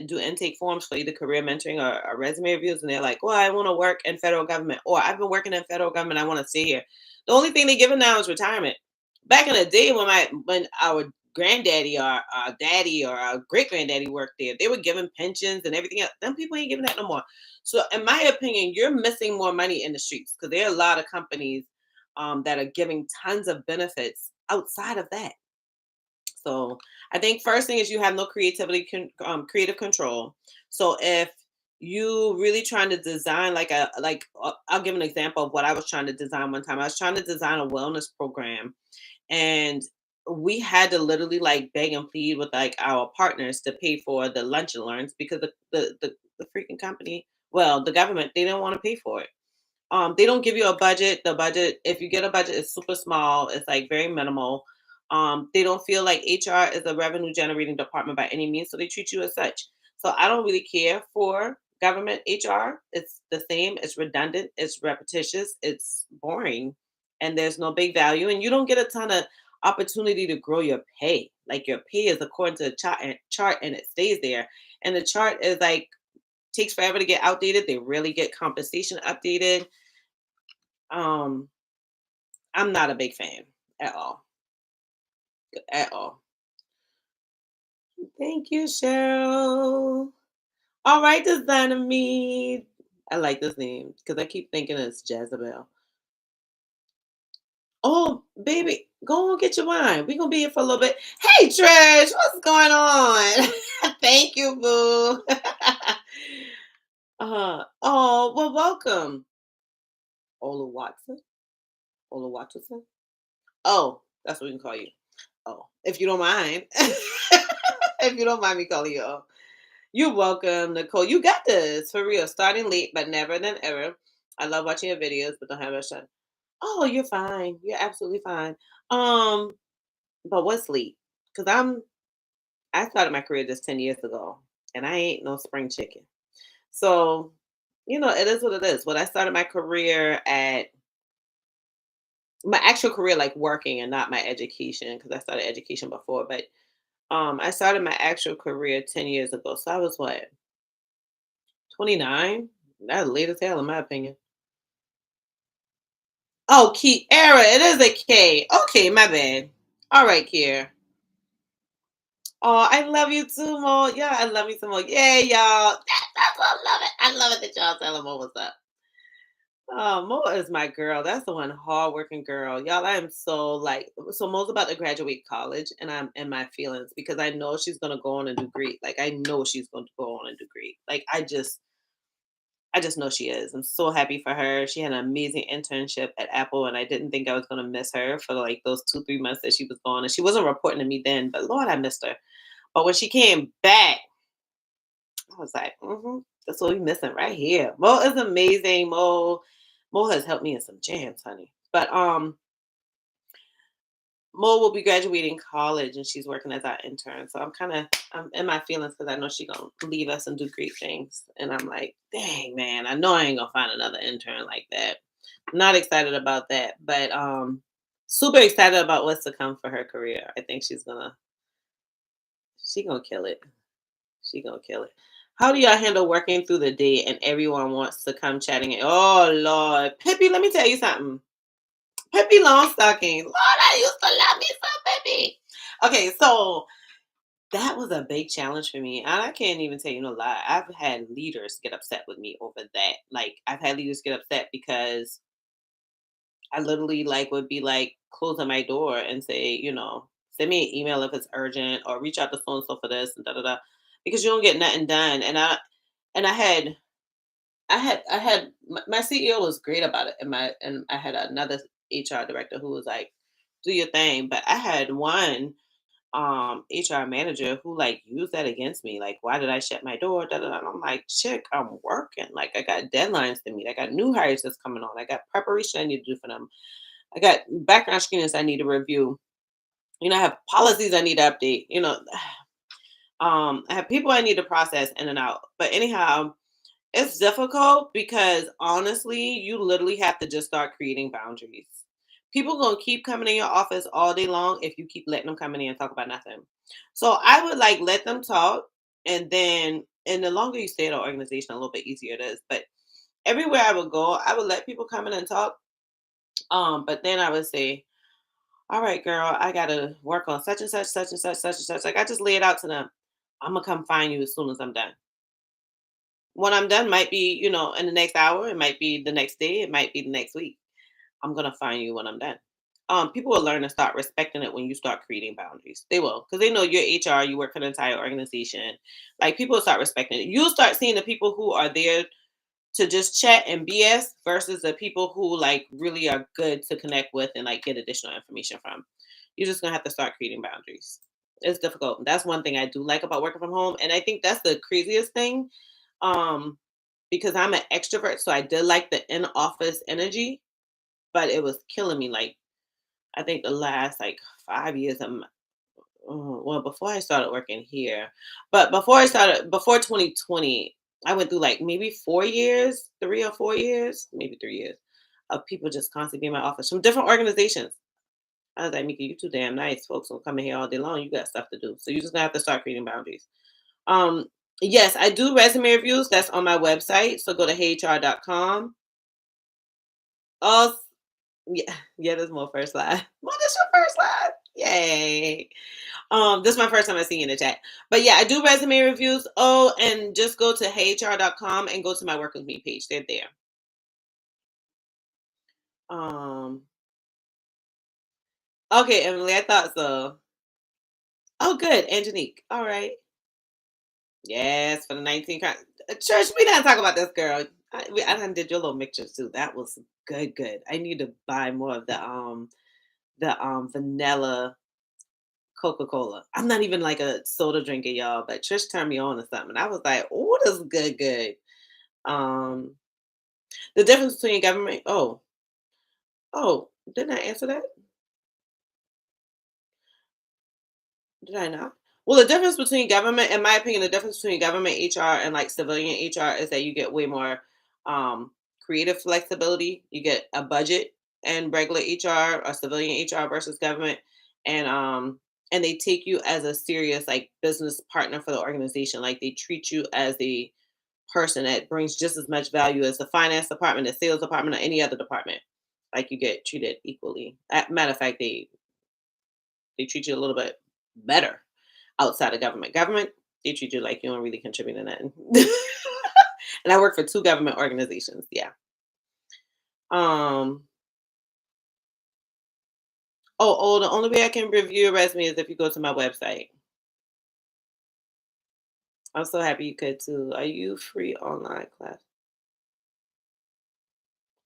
Speaker 1: do intake forms for either career mentoring or resume reviews, and they're like, "Well, I want to work in federal government," or "I've been working in federal government. I want to stay here." The only thing they giving now is retirement. Back in the day, when our granddaddy or our daddy or our great granddaddy worked there, they were giving pensions and everything else. Them people ain't giving that no more. So, in my opinion, you're missing more money in the streets because there are a lot of companies that are giving tons of benefits outside of that. So I think first thing is you have no creative control. So if you really trying to design I'll give an example of what I was trying to design one time. I was trying to design a wellness program, and we had to literally like beg and plead with like our partners to pay for the lunch and learns because the freaking company, well, the government, they didn't want to pay for it. They don't give you a budget. The budget, if you get a budget, is super small. It's like very minimal. They don't feel like HR is a revenue generating department by any means, so they treat you as such. So I don't really care for government HR. It's the same. It's redundant. It's repetitious. It's boring, and there's no big value. And you don't get a ton of opportunity to grow your pay. Like your pay is according to a chart, and it stays there. And the chart is like takes forever to get outdated. They really get compensation updated. um, I'm not a big fan at all. At all. Thank you, Cheryl. All right, designer me. I like this name because I keep thinking it's Jezebel. Oh, baby, go and get your wine. We're gonna be here for a little bit. Hey, Trish, what's going on? Thank you, boo. Oh, well, welcome. Ola Watson. Ola Watson. Oh, that's what we can call you. Oh, if you don't mind. If you don't mind me calling you. Oh. You're welcome, Nicole. You got this for real. Starting late, but never than ever. I love watching your videos, but don't have much time. Oh, you're fine. You're absolutely fine. Um, but what's late? Because I started my career just 10 years ago, and I ain't no spring chicken. So, it is what it is. When I started my career at my actual career, like working and not my education, because I started education before, but I started my actual career 10 years ago. So I was what, 29? That's late as hell in my opinion. Oh, Kiera, it is a K. Okay, my bad. All right, Kiera. Oh, I love you too, Mo. Yeah, I love you too, Mo. Yeah, y'all. That's what I love it. I love it that y'all telling Mo what's up. Oh, Mo is my girl. That's the one hardworking girl. Y'all, I am so like so Mo's about to graduate college and I'm in my feelings because I know she's gonna go on and do great. Like I know she's going to go on and do great. Like I just know she is. I'm so happy for her. She had an amazing internship at Apple and I didn't think I was gonna miss her for like those 2, 3 months that she was gone. And she wasn't reporting to me then, but Lord, I missed her. But when she came back, I was like, that's what we missing right here. Mo is amazing. Mo has helped me in some jams, honey. But Mo will be graduating college and she's working as our intern. So I'm in my feelings because I know she's gonna leave us and do great things. And I'm like, dang man, I know I ain't gonna find another intern like that. Not excited about that, but super excited about what's to come for her career. I think she gonna kill it. She gonna kill it. How do y'all handle working through the day and everyone wants to come chatting? Oh Lord, Pippi, let me tell you something. Pippi Longstocking. Lord, I used to love me some Pippi. Okay, so that was a big challenge for me. And I can't even tell you no lie. I've had leaders get upset with me over that. Like I've had leaders get upset because I literally like would be like closing my door and say, send me an email if it's urgent or reach out to so and so for this and da da da. Because you don't get nothing done. And I had my CEO was great about it, and I had another HR director who was like, "Do your thing," but I had one HR manager who like used that against me. Like, why did I shut my door? Da, da, da. And I'm like, chick, I'm working. Like, I got deadlines to meet. I got new hires that's coming on. I got preparation I need to do for them. I got background screenings I need to review. I have policies I need to update. I have people I need to process in and out. But anyhow, it's difficult because honestly, you literally have to just start creating boundaries. People gonna keep coming in your office all day long if you keep letting them come in here and talk about nothing. So I would like let them talk, and the longer you stay at an organization, a little bit easier it is. But everywhere I would go, I would let people come in and talk. But then I would say, "All right, girl, I gotta work on such and such, such and such, such and such." Like I just lay it out to them. I'm gonna come find you as soon as I'm done. When I'm done might be, in the next hour, it might be the next day, it might be the next week. I'm gonna find you when I'm done. People will learn to start respecting it when you start creating boundaries. They will, because they know you're HR, you work for an entire organization. Like people will start respecting it. You'll start seeing the people who are there to just chat and BS versus the people who like really are good to connect with and like get additional information from. You're just gonna have to start creating boundaries. It's difficult. That's one thing I do like about working from home. And I think that's the craziest thing. Um, because I'm an extrovert, so I did like the in office energy, but it was killing me. Like I think the last like 5 years, well before I started working here, but before 2020, I went through like maybe 4 years, 3 or 4 years, maybe 3 years of people just constantly being in my office from different organizations. I was like, Mika, you too damn nice. Folks will come in here all day long. You got stuff to do. So you just gonna have to start creating boundaries. Um, yes, I do resume reviews. That's on my website. So go to heyyhr.com. Oh, yeah, yeah, there's more first slide. What is your first slide? Yay. This is my first time I see you in the chat. But yeah, I do resume reviews. Oh, and just go to heyyhr.com and go to my work with me page. They're there. Um, okay, Emily, I thought so. Oh, good. Angelique. All right. Yes, for the 19 church. We didn't talk about this girl. I done did your little mixture too. That was good, good. I need to buy more of the vanilla Coca-Cola. I'm not even like a soda drinker, y'all, but Trish turned me on to something. I was like, oh, this is good, good. Um, the difference between government. Oh, didn't I answer that? Did I not? Well, the difference between government, in my opinion, the difference between government HR and like civilian HR is that you get way more creative flexibility. You get a budget and regular HR or civilian HR versus government, and and they take you as a serious like business partner for the organization. Like they treat you as a person that brings just as much value as the finance department, the sales department, or any other department. Like you get treated equally. Matter of fact, they treat you a little bit better outside of government. Government, they treat you like you don't really contribute to nothing. And I work for two government organizations. Yeah. Um. Oh, the only way I can review a resume is if you go to my website. I'm so happy you could too. Are you free online class?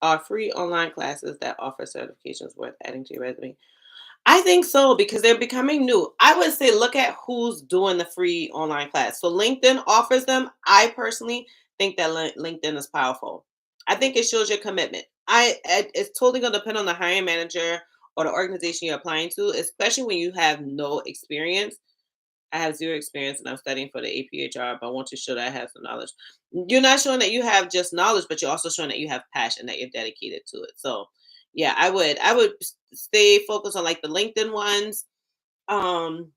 Speaker 1: Are free online classes that offer certifications worth adding to your resume? I think so because they're becoming new. I would say look at who's doing the free online class. So LinkedIn offers them. I personally think that LinkedIn is powerful. I think it shows your commitment. It's totally going to depend on the hiring manager or the organization you're applying to, especially when you have no experience. I have zero experience and I'm studying for the APHR, but I want to show that I have some knowledge. You're not showing that you have just knowledge, but you're also showing that you have passion, that you're dedicated to it. So yeah, I would stay focused on like the LinkedIn ones. Um,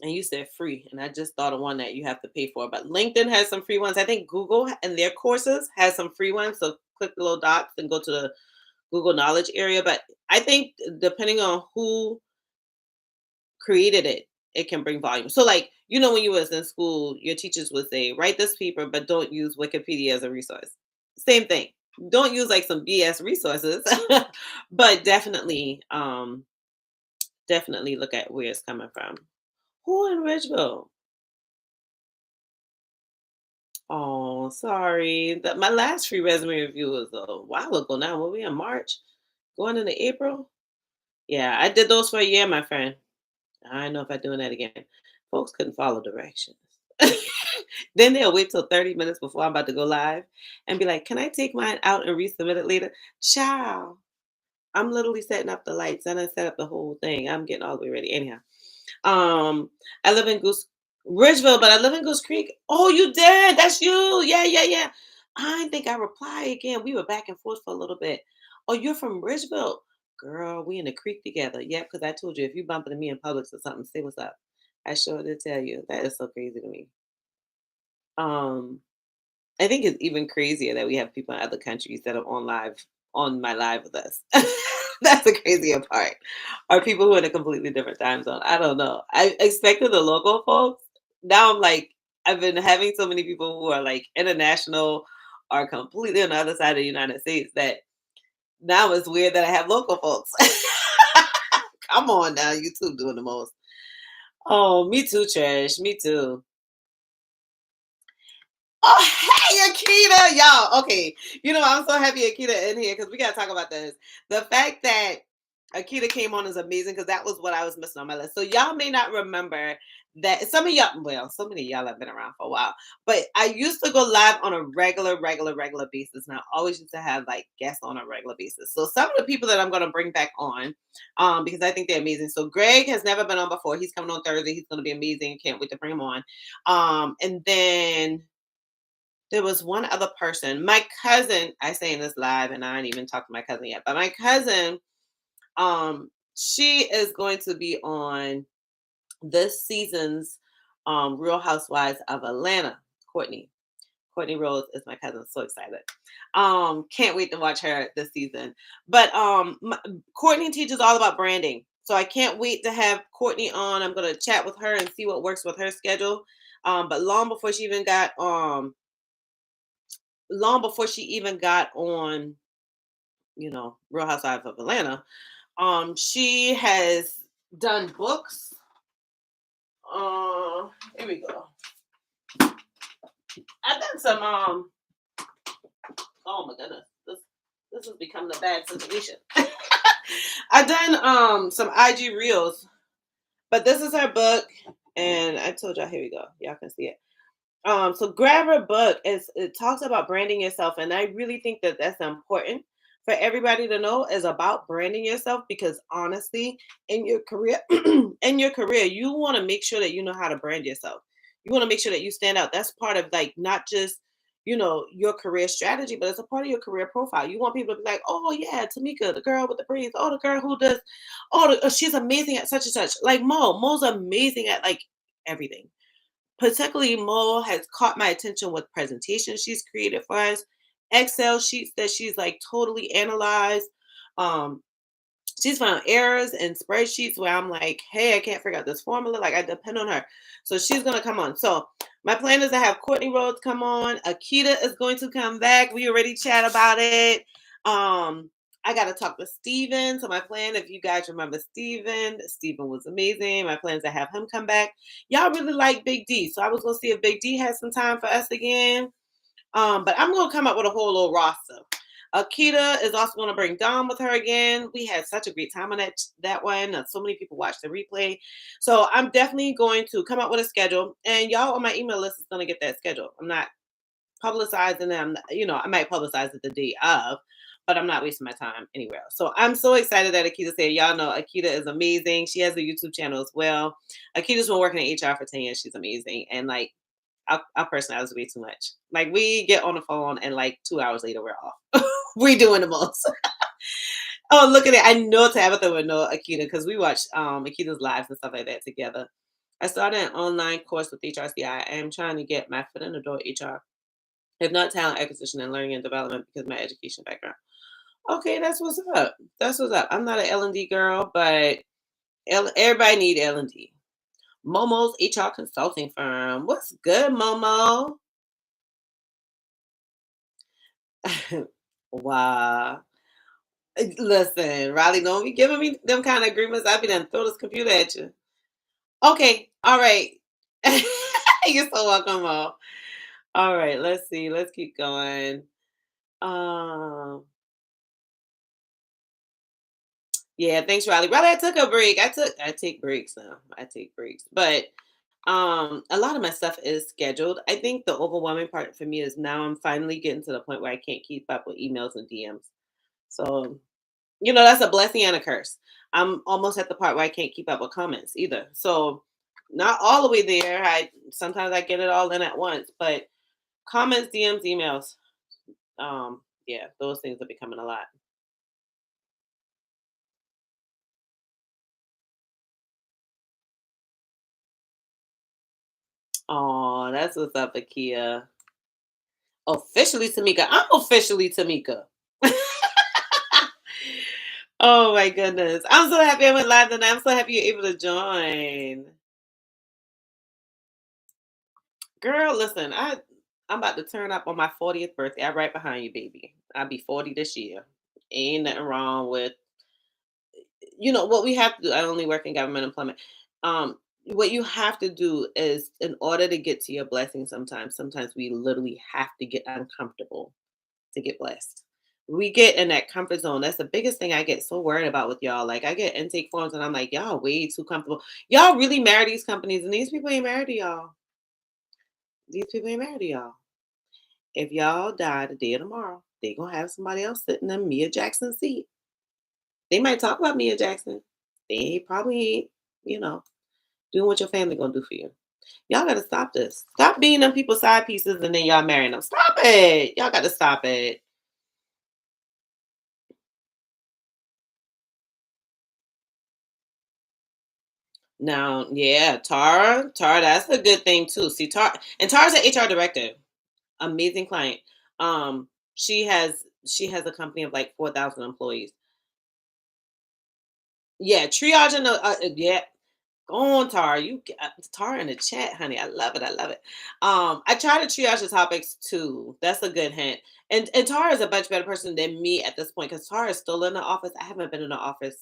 Speaker 1: and you said free, and I just thought of one that you have to pay for. But LinkedIn has some free ones. I think Google and their courses has some free ones. So click the little dots and go to the Google Knowledge area. But I think depending on who created it, it can bring volume. So like, when you was in school, your teachers would say, write this paper, but don't use Wikipedia as a resource. Same thing. Don't use like some BS resources, but definitely look at where it's coming from. Who in Ridgeville? Oh, sorry. My last free resume review was a while ago now. Were we in March? Going into April? Yeah, I did those for a year, my friend. I don't know if I'm doing that again. Folks couldn't follow directions. Then they'll wait till 30 minutes before I'm about to go live and be like, can I take mine out and resubmit it later? Ciao. I'm literally setting up the lights and I set up the whole thing. I'm getting all the way ready. Anyhow. I live in Goose Ridgeville, but I live in Goose Creek. Oh, you did. That's you. Yeah, yeah, yeah. I didn't think I replied again. We were back and forth for a little bit. Oh, you're from Ridgeville. Girl, we in the creek together. Yep, because I told you if you bump into me in Publix or something, say what's up. I sure did tell you. That is so crazy to me. Um, I think it's even crazier that we have people in other countries that are on my live with us. That's the crazier part. Or people who are in a completely different time zone. I don't know. I expected the local folks. Now I'm like, I've been having so many people who are like international or completely on the other side of the United States that now it's weird that I have local folks. Come on now, you two doing the most. Oh, me too, Trash. Me too. Oh, hey, Akita, y'all. Okay, I'm so happy Akita in here because we gotta talk about this. The fact that Akita came on is amazing because that was what I was missing on my list. So y'all may not remember that some of y'all, well, so many of y'all have been around for a while, but I used to go live on a regular basis, and I always used to have like guests on a regular basis. So some of the people that I'm gonna bring back on, because I think they're amazing. So Greg has never been on before. He's coming on Thursday. He's gonna be amazing. Can't wait to bring him on. And then there was one other person. My cousin, I say in this live, and I ain't even talked to my cousin yet, but my cousin, she is going to be on this season's Real Housewives of Atlanta. Courtney. Courtney Rose is my cousin. So excited. Can't wait to watch her this season. But Courtney teaches all about branding. So I can't wait to have Courtney on. I'm gonna chat with her and see what works with her schedule. But long before she even got on, Real Housewives of Atlanta, she has done books. Here we go. I've done some. Oh my goodness, this has become the bad situation. I've done some IG reels, but this is her book, and I told y'all. Here we go. Y'all can see it. So grab her book. It talks about branding yourself, and I really think that that's important for everybody to know is about branding yourself because honestly, in your career, you want to make sure that you know how to brand yourself. You want to make sure that you stand out. That's part of like not just your career strategy, but it's a part of your career profile. You want people to be like, oh yeah, Tamika, the girl with the braids, oh the girl who does, she's amazing at such and such. Like Mo's amazing at like everything. Particularly, Mo has caught my attention with presentations she's created for us, Excel sheets that she's like totally analyzed. Um, she's found errors in spreadsheets where I'm like, hey, I can't figure out this formula. Like I depend on her. So she's gonna come on. So my plan is to have Courtney Rhodes come on. Akita is going to come back. We already chat about it. I gotta talk to Steven. So my plan, if you guys remember Steven was amazing. My plan is to have him come back. Y'all really like Big D. So I was gonna see if Big D has some time for us again. But I'm gonna come up with a whole little roster. Akita is also going to bring Dom with her again. We had such a great time on that one. So many people watched the replay. So I'm definitely going to come up with a schedule, and y'all on my email list is going to get that schedule. I'm not publicizing them. I might publicize it the day of, but I'm not wasting my time anywhere else. So I'm so excited that Akita said, y'all know Akita is amazing. She has a YouTube channel as well. Akita's been working in HR for 10 years. She's amazing. And like, our personalities way too much. Like we get on the phone and like 2 hours later we're off. We doing the most. Oh, look at it. I know Tabitha would know Akita because we watch Akita's lives and stuff like that together. I started an online course with HRCI. I am trying to get my foot in the door HR. If not talent acquisition and learning and development because of my education background. Okay, that's what's up. That's what's up. I'm not an L&D girl, but everybody need L&D. Momo's HR consulting firm. What's good, Momo? Wow. Listen, Riley, don't be giving me them kind of agreements. I be done throw this computer at you. Okay, all right. You're so welcome, Mo. All right, let's see. Let's keep going. Um, yeah, thanks, Riley. Riley, I took a break. I take breaks now. I take breaks. But a lot of my stuff is scheduled. I think the overwhelming part for me is now I'm finally getting to the point where I can't keep up with emails and DMs. So that's a blessing and a curse. I'm almost at the part where I can't keep up with comments either. So not all the way there. I sometimes I get it all in at once, but comments, DMs, emails, yeah, those things are becoming a lot. Oh, that's what's up, Akia. Officially Tamika. I'm officially Tamika. Oh my goodness. I'm so happy I went live tonight. I'm so happy you're able to join. Girl, listen, I'm about to turn up on my 40th birthday. I'm right behind you, baby. I'll be 40 this year. Ain't nothing wrong with what we have to do. I only work in government employment. What you have to do is in order to get to your blessing sometimes we literally have to get uncomfortable to get blessed. We get in that comfort zone. That's the biggest thing I get so worried about with y'all. Like I get intake forms and I'm like, y'all way too comfortable. Y'all really marry these companies and these people ain't married to y'all. These people ain't married to y'all. If y'all die the day of tomorrow, they gonna have somebody else sitting in Mia Jackson's seat. They might talk about Mia Jackson. They probably ain't, you know, doing what your family gonna do for you. Y'all gotta stop this. Stop being them people's side pieces and then y'all marrying them. Stop it. Y'all gotta stop it. Now, yeah, Tara, that's a good thing too. See, Tara's an HR director, amazing client. She has a company of like 4,000 employees. Yeah, triage and yeah. Go on, Tara. Tara in the chat, honey. I love it. I love it. I try to triage the topics too. That's a good hint. And Tara is a much better person than me at this point because Tara is still in the office. I haven't been in the office.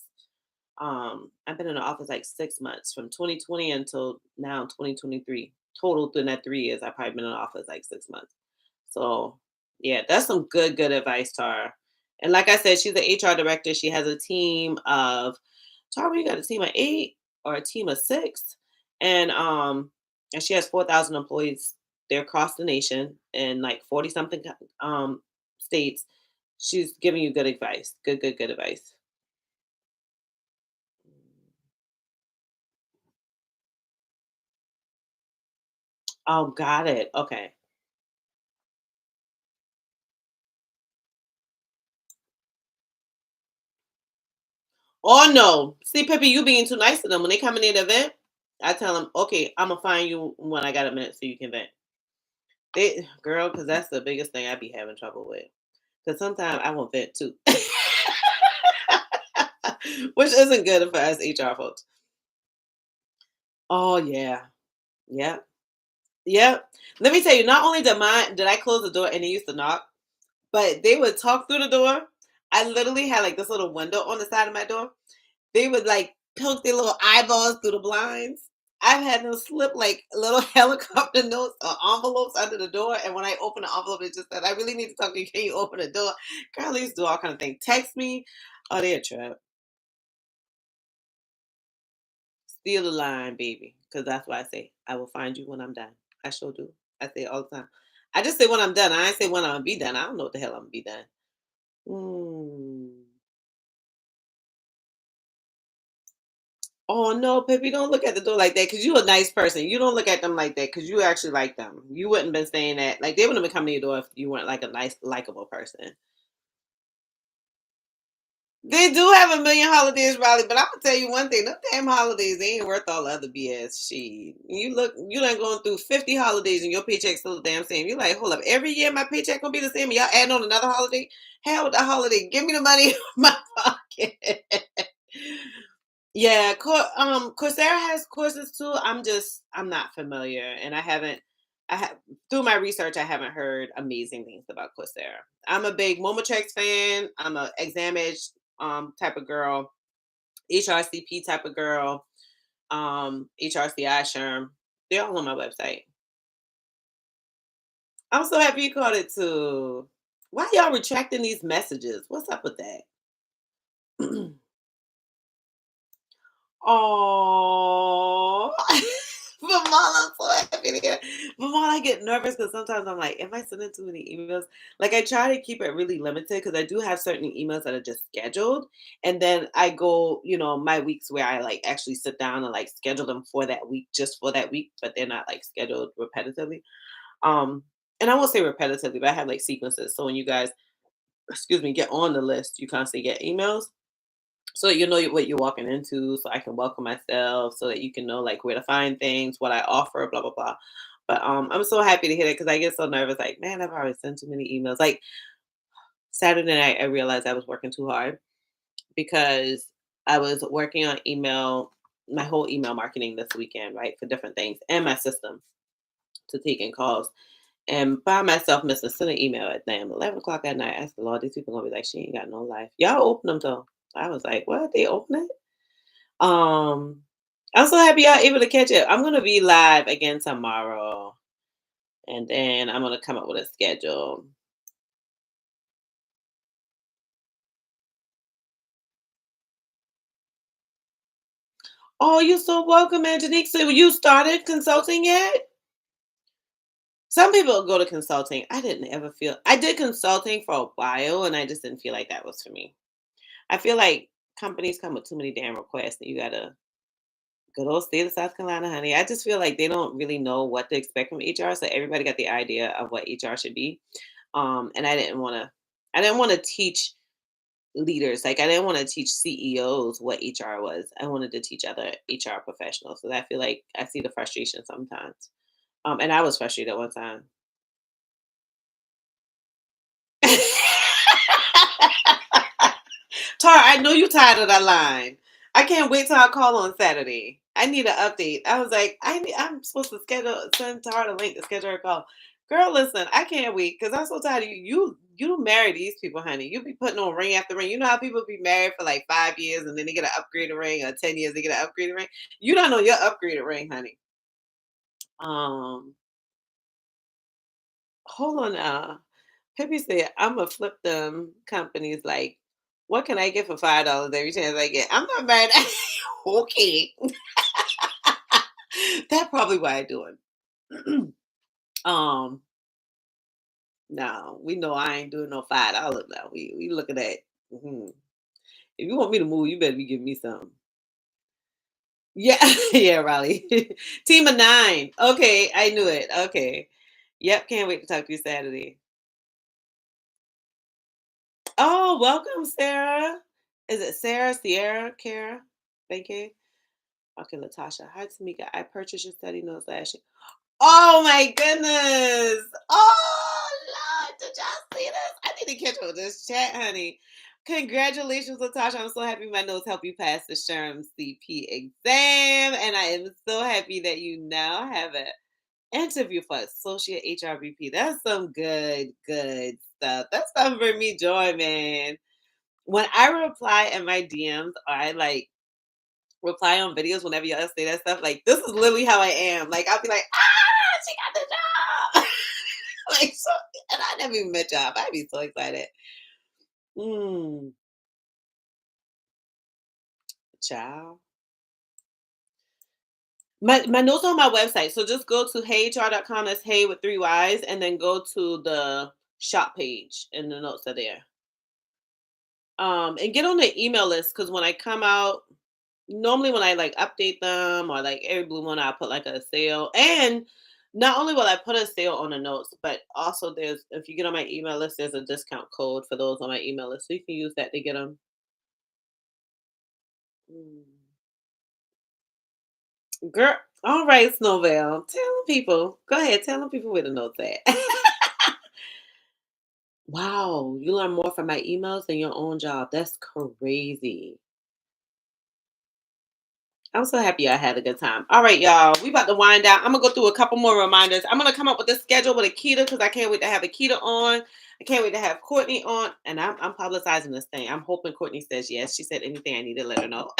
Speaker 1: I've been in the office like 6 months from 2020 until now 2023. Total in that 3 years, I've probably been in the office like 6 months. So yeah, that's some good advice, Tara. And like I said, she's the HR director. She has a team of Tara, you got a team of 8 or a team of 6, and she has 4,000 employees. They're across the nation in like 40 something states. She's giving you good advice. Good advice. Oh, got it. Okay. Oh no. See, Pippi, you being too nice to them. When they come in the event, I tell them, okay, I'm gonna find you when I got a minute so you can vent. They girl, because that's the biggest thing I be having trouble with. Because sometimes I want vent too. Which isn't good for us HR folks. Oh yeah. Yep. Yep. Let me tell you, not only did I close the door and they used to knock, but they would talk through the door. I literally had like this little window on the side of my door. They would like poke their little eyeballs through the blinds. I've had them slip like little helicopter notes or envelopes under the door. And when I open the envelope, it just said, I really need to talk to you. Can you open the door? Girl, they used to do all kind of things. Text me. Oh, they're a trap. Steal the line, baby. Because that's why I say, I will find you when I'm done. I sure do. I say it all the time. I just say when I'm done. I ain't say when I'm going to be done. I don't know what the hell I'm going to be done. Mm. Oh no, Pippi, don't look at the door like that because you're a nice person. You don't look at them like that because you actually like them. You wouldn't been saying that. Like they wouldn't have been coming to your door if you weren't like a nice, likable person. They do have a million holidays, Riley, but I'm gonna tell you one thing: them damn holidays they ain't worth all the other BS. Shit, you done going through 50 holidays and your paycheck's still the damn same. You like, hold up, every year my paycheck gonna be the same. And y'all adding on another holiday? Hell with that holiday. Give me the money in my pocket. Yeah, Coursera has courses too. I'm not familiar, and I haven't. I have through my research, I haven't heard amazing things about Coursera. I'm a big Momotrix fan. I'm a Exam Edge type of girl, HRCP type of girl, HRCI Sherm. They're all on my website. I'm so happy you caught it too. Why y'all retracting these messages? What's up with that? Oh, Mamal, I'm so happy to hear. Mamal, I get nervous because sometimes I'm like, am I sending too many emails? Like, I try to keep it really limited because I do have certain emails that are just scheduled. And then I go, my weeks where I like actually sit down and like schedule them for that week, just for that week, but they're not like scheduled repetitively. Um, and I won't say repetitively, but I have like sequences. So when you guys, excuse me, get on the list, you constantly get emails so that you know what you're walking into, so I can welcome myself, so that you can know like where to find things, what I offer, blah blah blah. But I'm so happy to hear it because I get so nervous. Like, man, I've already sent too many emails. Like Saturday night, I realized I was working too hard because I was working on my whole email marketing this weekend, right, for different things, and my system to taking calls. And by myself, missing sent an email at damn 11 o'clock at night. I said, Lord, these people gonna be like, she ain't got no life. Y'all open them though. I was like, what? They open it? Um, I'm so happy y'all able to catch it. I'm gonna be live again tomorrow, and then I'm gonna come up with a schedule. Oh, you're so welcome, Angelique. So you started consulting yet? Some people go to consulting. I didn't ever feel I did consulting for a while, and I just didn't feel like that was for me. I feel like companies come with too many damn requests, and you gotta good old state of South Carolina, honey. I just feel like they don't really know what to expect from HR, so everybody got the idea of what HR should be. And I didn't want to teach leaders, like I didn't want to teach CEOs what HR was. I wanted to teach other HR professionals. So I feel like I see the frustration sometimes. And I was frustrated one time. Tara, I know you tired of that line. I can't wait till I call on Saturday. I need an update. I was like, I'm supposed to send Tara the link to schedule her call. Girl, listen, I can't wait because I'm so tired of you. You don't marry these people, honey. You be putting on ring after ring. You know how people be married for like 5 years and then they get an upgraded ring, or 10 years they get an upgraded ring. You don't know your upgraded ring, honey. Um, hold on. Pippi said, I'm gonna flip them companies like, what can I get for $5 every chance I get? I'm not mad at okay. That's probably why I do it. um, no, we know I ain't doing no $5 now. We looking at mhm. If you want me to move, you better be giving me something. Yeah, yeah, Riley. Team of 9. Okay, I knew it. Okay. Yep, can't wait to talk to you Saturday. Oh, welcome, Sarah. Is it Sarah, Sierra, Kara? Thank you. Okay, Latasha. Hi, Tamika. I purchased your study notes last year. Oh my goodness. Oh Lord, did y'all see this? I need to catch up with this chat, honey. Congratulations, Latasha. I'm so happy my notes help you pass the SHRM CP exam. And I am so happy that you now have an interview for Associate HRBP. That's some good stuff. That's something for me, joy, man. When I reply in my DMs, I like reply on videos whenever y'all say that stuff. Like, this is literally how I am. Like, I'll be like, she got the job. Like, so, and I never even met y'all. I'd be so excited. Mm, child. My notes on my website. So just go to heyhr.com. That's hey with three Y's, and then go to the shop page, and the notes are there. And get on the email list because when I come out, normally when I like update them or like every blue one, I put like a sale. And not only will I put a sale on the notes, but also there's if you get on my email list, there's a discount code for those on my email list, so you can use that to get them. Girl, all right, Snowbell. Tell them people. Go ahead, tell them people where the notes at. Wow, you learn more from my emails than your own job. That's crazy. I'm so happy I had a good time. All right, y'all. We about to wind down. I'm gonna go through a couple more reminders. I'm gonna come up with a schedule with Akita because I can't wait to have Akita on. I can't wait to have Courtney on. And I'm publicizing this thing. I'm hoping Courtney says yes. She said anything I need to let her know.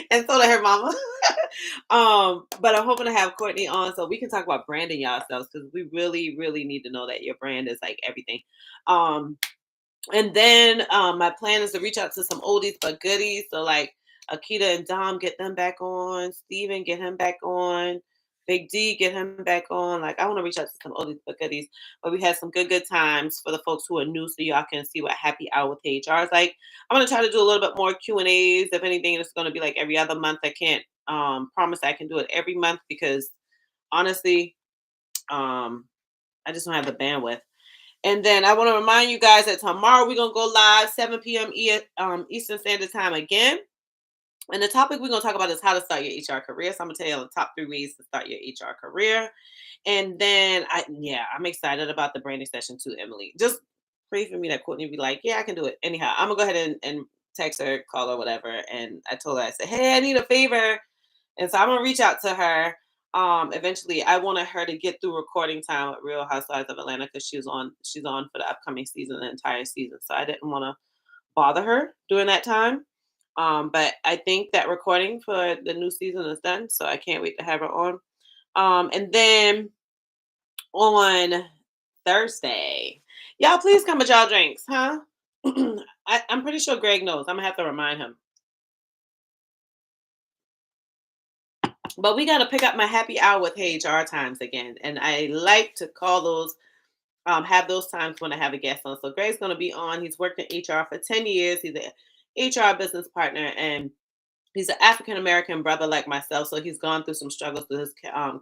Speaker 1: And so did her mama. But I'm hoping to have Courtney on so we can talk about branding yourselves because we really, really need to know that your brand is like everything. Um, and then my plan is to reach out to some oldies but goodies. So like Akita and Dom, get them back on. Steven, get him back on. Big D, get him back on. Like I want to reach out to some oldies but goodies. But we had some good times for the folks who are new, so y'all can see what happy hour with HR is like. I'm gonna try to do a little bit more Q&As. If anything, it's gonna be like every other month. I can't promise I can do it every month because honestly, I just don't have the bandwidth. And then I want to remind you guys that tomorrow we're gonna go live 7 p.m. Eastern Standard Time again. And the topic we're gonna talk about is how to start your HR career. So I'm gonna tell you the top 3 ways to start your HR career. And then I'm excited about the branding session too, Emily. Just pray for me that Courtney be like, yeah, I can do it. Anyhow, I'm gonna go ahead and text her, call her, whatever. And I told her, I said, hey, I need a favor. And so I'm gonna reach out to her. Eventually, I wanted her to get through recording time with Real Housewives of Atlanta because she's on for the upcoming season, the entire season. So I didn't want to bother her during that time. But I think that recording for the new season is done, so I can't wait to have her on. And then on Thursday, y'all please come with y'all drinks, huh? I'm pretty sure Greg knows. I'm gonna have to remind him. But we got to pick up my happy hour with HR times again. And I like to call those, have those times when I have a guest on. So Greg's going to be on. He's worked in HR for 10 years. He's an HR business partner and he's an African American brother like myself. So he's gone through some struggles with his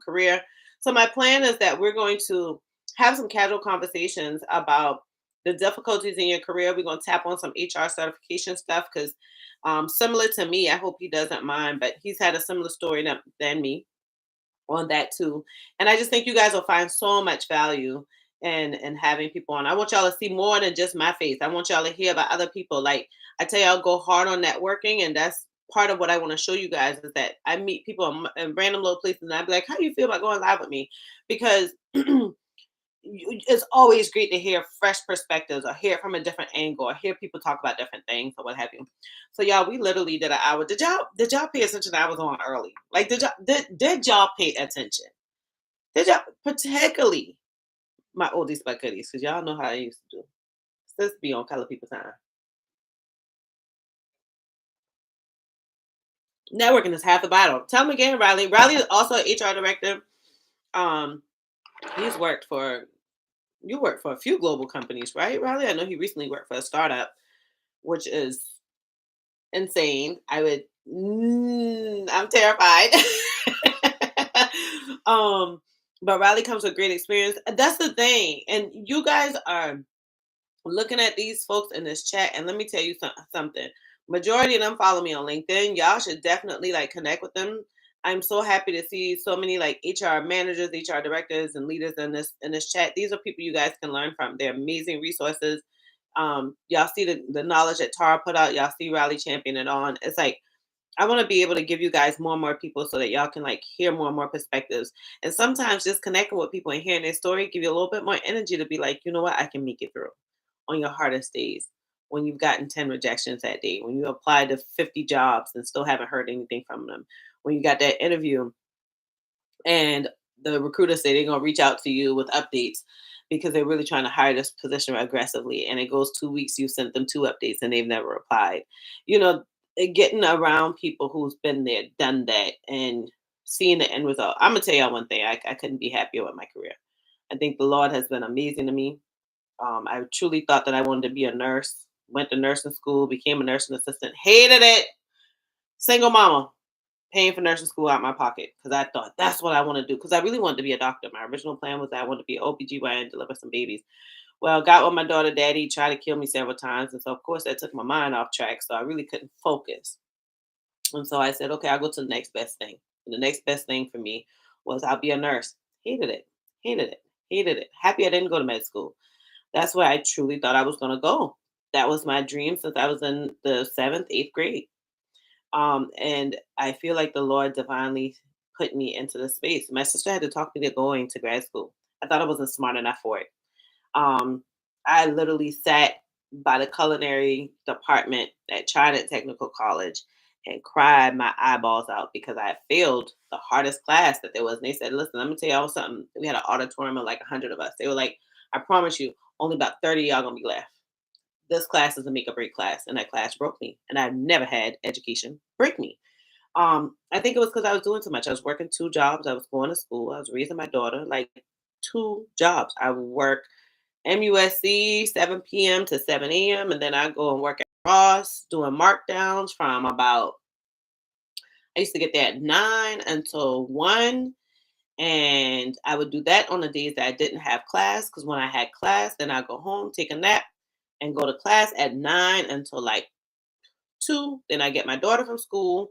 Speaker 1: career. So my plan is that we're going to have some casual conversations about the difficulties in your career. We're going to tap on some HR certification stuff because similar to me, I hope he doesn't mind, but he's had a similar story than me on that too. And I just think you guys will find so much value in having people on. I want y'all to see more than just my face. I want y'all to hear about other people. Like I tell y'all, go hard on networking, and that's part of what I want to show you guys is that I meet people in random little places, and I'd be like, "How do you feel about going live with me?" Because it's always great to hear fresh perspectives or hear it from a different angle or hear people talk about different things or what have you. So y'all, we literally did an hour. Did y'all pay attention that I was on early? Like did y'all pay attention? Did y'all particularly my oldies but goodies? Because y'all know how I used to do. This be on color people time. Networking is half the battle. Tell them again, Riley. Riley is also an HR director. Um, he's worked for you worked for a few global companies, right, Riley? I know he recently worked for a startup, which is insane. I'm terrified. um, but Riley comes with great experience. That's the thing. And you guys are looking at these folks in this chat, and let me tell you something. Majority of them follow me on LinkedIn. Y'all should definitely like connect with them. I'm so happy to see so many like HR managers, HR directors, and leaders in this chat. These are people you guys can learn from. They're amazing resources. Y'all see the knowledge that Tara put out. Y'all see Riley champion it on. It's like I want to be able to give you guys more and more people so that y'all can like hear more and more perspectives. And sometimes just connecting with people and hearing their story give you a little bit more energy to be like, you know what, I can make it through on your hardest days. When you've gotten 10 rejections that day, when you applied to 50 jobs and still haven't heard anything from them, when you got that interview and the recruiter say they're gonna reach out to you with updates because they're really trying to hire this position aggressively, and it goes 2 weeks, you sent them two updates and they've never replied. You know, getting around people who's been there, done that, and seeing the end result. I'm gonna tell y'all one thing: I couldn't be happier with my career. I think the Lord has been amazing to me. I truly thought that I wanted to be a nurse. Went to nursing school, became a nursing assistant, hated it. Single mama, paying for nursing school out my pocket because I thought that's what I want to do. Because I really wanted to be a doctor. My original plan was that I wanted to be an OBGYN, deliver some babies. Well, got with my daughter, daddy tried to kill me several times. And so, of course, that took my mind off track. So I really couldn't focus. And so I said, okay, I'll go to the next best thing. And the next best thing for me was I'll be a nurse. Hated it, hated it, hated it. Happy I didn't go to med school. That's where I truly thought I was going to go. That was my dream since I was in the seventh, eighth grade. And I feel like the Lord divinely put me into the space. My sister had to talk me to going to grad school. I thought I wasn't smart enough for it. Um, I literally sat by the culinary department at Trident Technical College and cried my eyeballs out because I had failed the hardest class that there was. And they said, listen, let me tell y'all something. We had an auditorium of like 100 of us. They were like, I promise you, only about 30 of y'all gonna be left. This class is a make or break class. And that class broke me. And I've never had education break me. I think it was because I was doing too much. I was working two jobs. I was going to school. I was raising my daughter, like two jobs. I would work MUSC 7 p.m. to 7 a.m. And then I go and work at Ross doing markdowns from about, I used to get there at 9 until 1. And I would do that on the days that I didn't have class. Because when I had class, then I'd go home, take a nap, and go to class at 9 until like 2. Then I get my daughter from school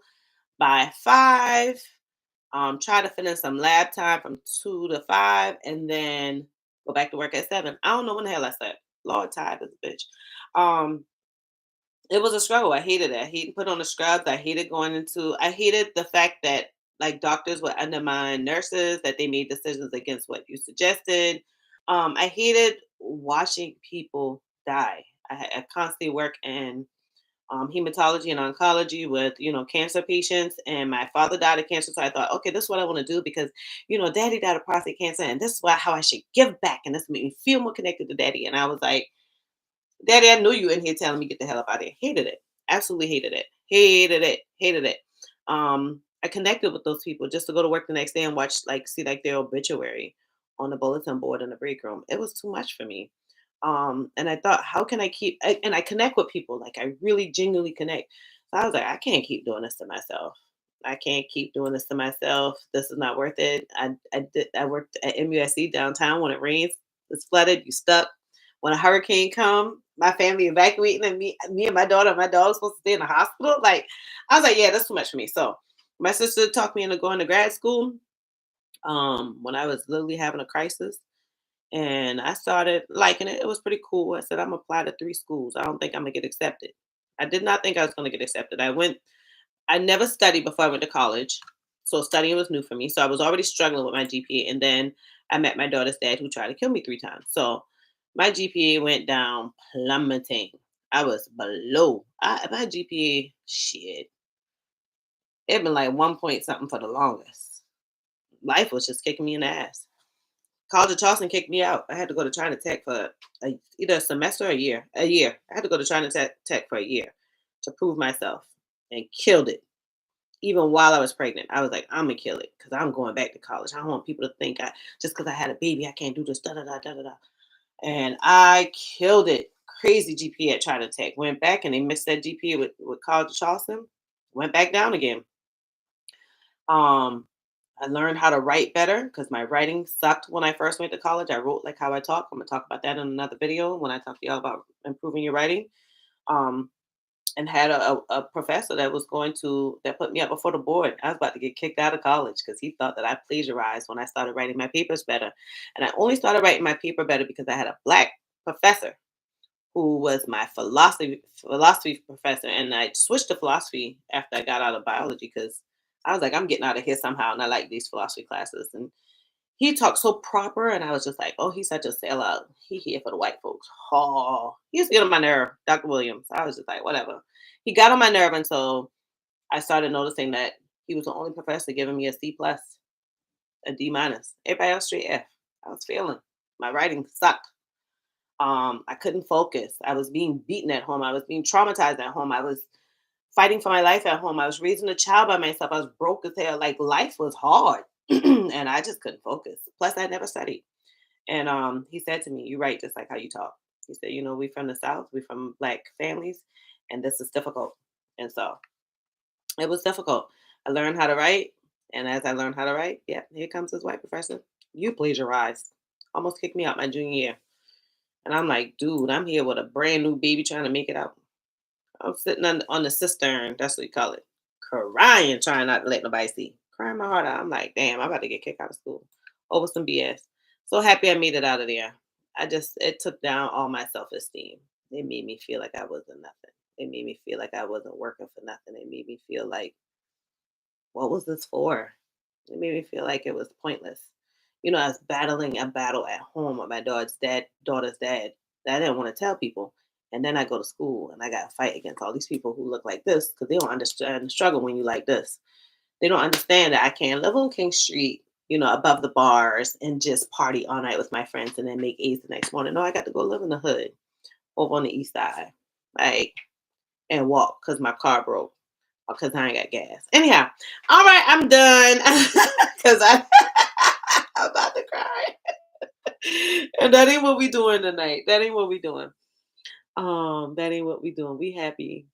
Speaker 1: by 5. Try to finish some lab time from 2 to 5, and then go back to work at 7. I don't know when the hell I slept. Lord, tired as a bitch. Um, it was a struggle. I hated it. I hated put on the scrubs. I hated going into. I hated the fact that like doctors would undermine nurses, that they made decisions against what you suggested. I hated watching people die. I constantly work in hematology and oncology with cancer patients, and my father died of cancer, so I thought, okay, this is what I want to do because daddy died of prostate cancer, and this is how I should give back, and this made me feel more connected to daddy. And I was like, daddy, I knew you in here telling me get the hell up out of here. Hated it, absolutely hated it, hated it, hated it. I connected with those people just to go to work the next day and watch, like, see like their obituary on the bulletin board in the break room. It was too much for me. And I thought, how can I and I connect with people, like I really genuinely connect. So I was like, I can't keep doing this to myself. I can't keep doing this to myself. This is not worth it. I worked at MUSC downtown. When it rains, it's flooded, you stuck. When a hurricane come, my family evacuating, and me and my daughter, my dog's supposed to stay in the hospital. Like, I was like, yeah, that's too much for me. So my sister talked me into going to grad school when I was literally having a crisis, and I started liking it. It was pretty cool. I said, I'm gonna apply to 3 schools. I don't think I'm gonna get accepted. I did not think I was gonna get accepted. I never studied before I went to college. So studying was new for me. So I was already struggling with my GPA. And then I met my daughter's dad, who tried to kill me 3 times. So my GPA went down plummeting. I was below. My GPA, shit, it been like 1 point something for the longest. Life was just kicking me in the ass. College of Charleston kicked me out. I had to go to China Tech for either a semester or a year. A year. I had to go to China Tech for a year to prove myself, and killed it. Even while I was pregnant, I was like, I'm gonna kill it because I'm going back to college. I don't want people to think I just because I had a baby, I can't do this. Da da da da da da. And I killed it. Crazy GPA at China Tech. Went back and they mixed that GPA with College of Charleston. Went back down again. Um, I learned how to write better because my writing sucked when I first went to college. I wrote like how I talk. I'm gonna talk about that in another video when I talk to y'all about improving your writing. Um, and had a professor that was going to that put me up before the board. I was about to get kicked out of college because he thought that I plagiarized when I started writing my papers better. And I only started writing my paper better because I had a black professor who was my philosophy professor, and I switched to philosophy after I got out of biology because I was like, I'm getting out of here somehow, and I like these philosophy classes. And he talked so proper, and I was just like, oh, he's such a sellout. He here for the white folks. Oh, he used to get on my nerve, Dr. Williams. I was just like, whatever. He got on my nerve until I started noticing that he was the only professor giving me a C plus, a D minus. Everybody else straight F. I was failing. My writing sucked. I couldn't focus. I was being beaten at home. I was being traumatized at home. I was fighting for my life at home. I was raising a child by myself. I was broke as hell. Like life was hard, and I just couldn't focus. Plus, I never studied. And he said to me, "You write just like how you talk." He said, "You know, we from the South. We from black families, and this is difficult." And so it was difficult. I learned how to write, and as I learned how to write, yeah, here comes this white professor. You plagiarized. Almost kicked me out my junior year. And I'm like, dude, I'm here with a brand new baby trying to make it out. I'm sitting on the cistern, that's what you call it, crying, trying not to let nobody see. Crying my heart out. I'm like, damn, I'm about to get kicked out of school over some BS. So happy I made it out of there. It took down all my self esteem. It made me feel like I wasn't nothing. It made me feel like I wasn't working for nothing. It made me feel like, what was this for? It made me feel like it was pointless. You know, I was battling a battle at home with my daughter's dad that I didn't want to tell people. And then I go to school and I got to fight against all these people who look like this because they don't understand the struggle when you like this. They don't understand that I can't live on King Street, you know, above the bars and just party all night with my friends and then make A's the next morning. No, I got to go live in the hood over on the east side, like, and walk because my car broke because I ain't got gas. Anyhow, all right, I'm done because I'm about to cry. And that ain't what we doing tonight. That ain't what we doing. That ain't what we doing. We happy.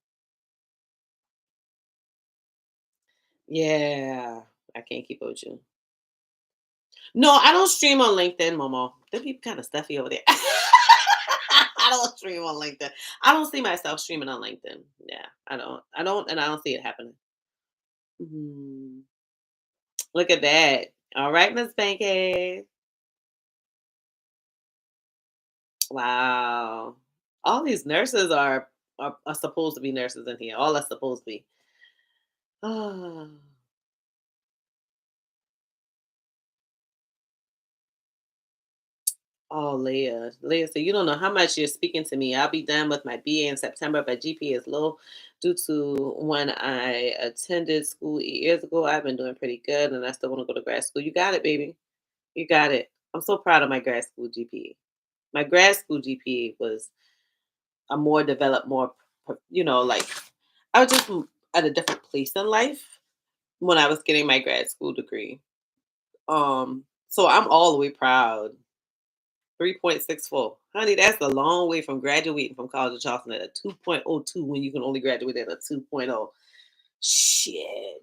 Speaker 1: Yeah, I can't keep up with you. No, I don't stream on LinkedIn, Momo. Them people kind of stuffy over there. I don't stream on LinkedIn. I don't see myself streaming on LinkedIn. Yeah, I don't. I don't, and I don't see it happening. Mhm. Look at that. All right, Miss Bankhead. Wow. All these nurses are supposed to be nurses in here. All are supposed to be. Oh, oh, Leah. Leah said, you don't know how much you're speaking to me. I'll be done with my BA in September, but GPA is low due to when I attended school 8 years ago. I've been doing pretty good and I still want to go to grad school. You got it, baby. You got it. I'm so proud of my grad school GPA. My grad school GPA was a more developed, more, like I was just at a different place in life when I was getting my grad school degree. So I'm all the way proud. 3.64. Honey, that's a long way from graduating from College of Charleston at a 2.02 when you can only graduate at a 2.0. Shit.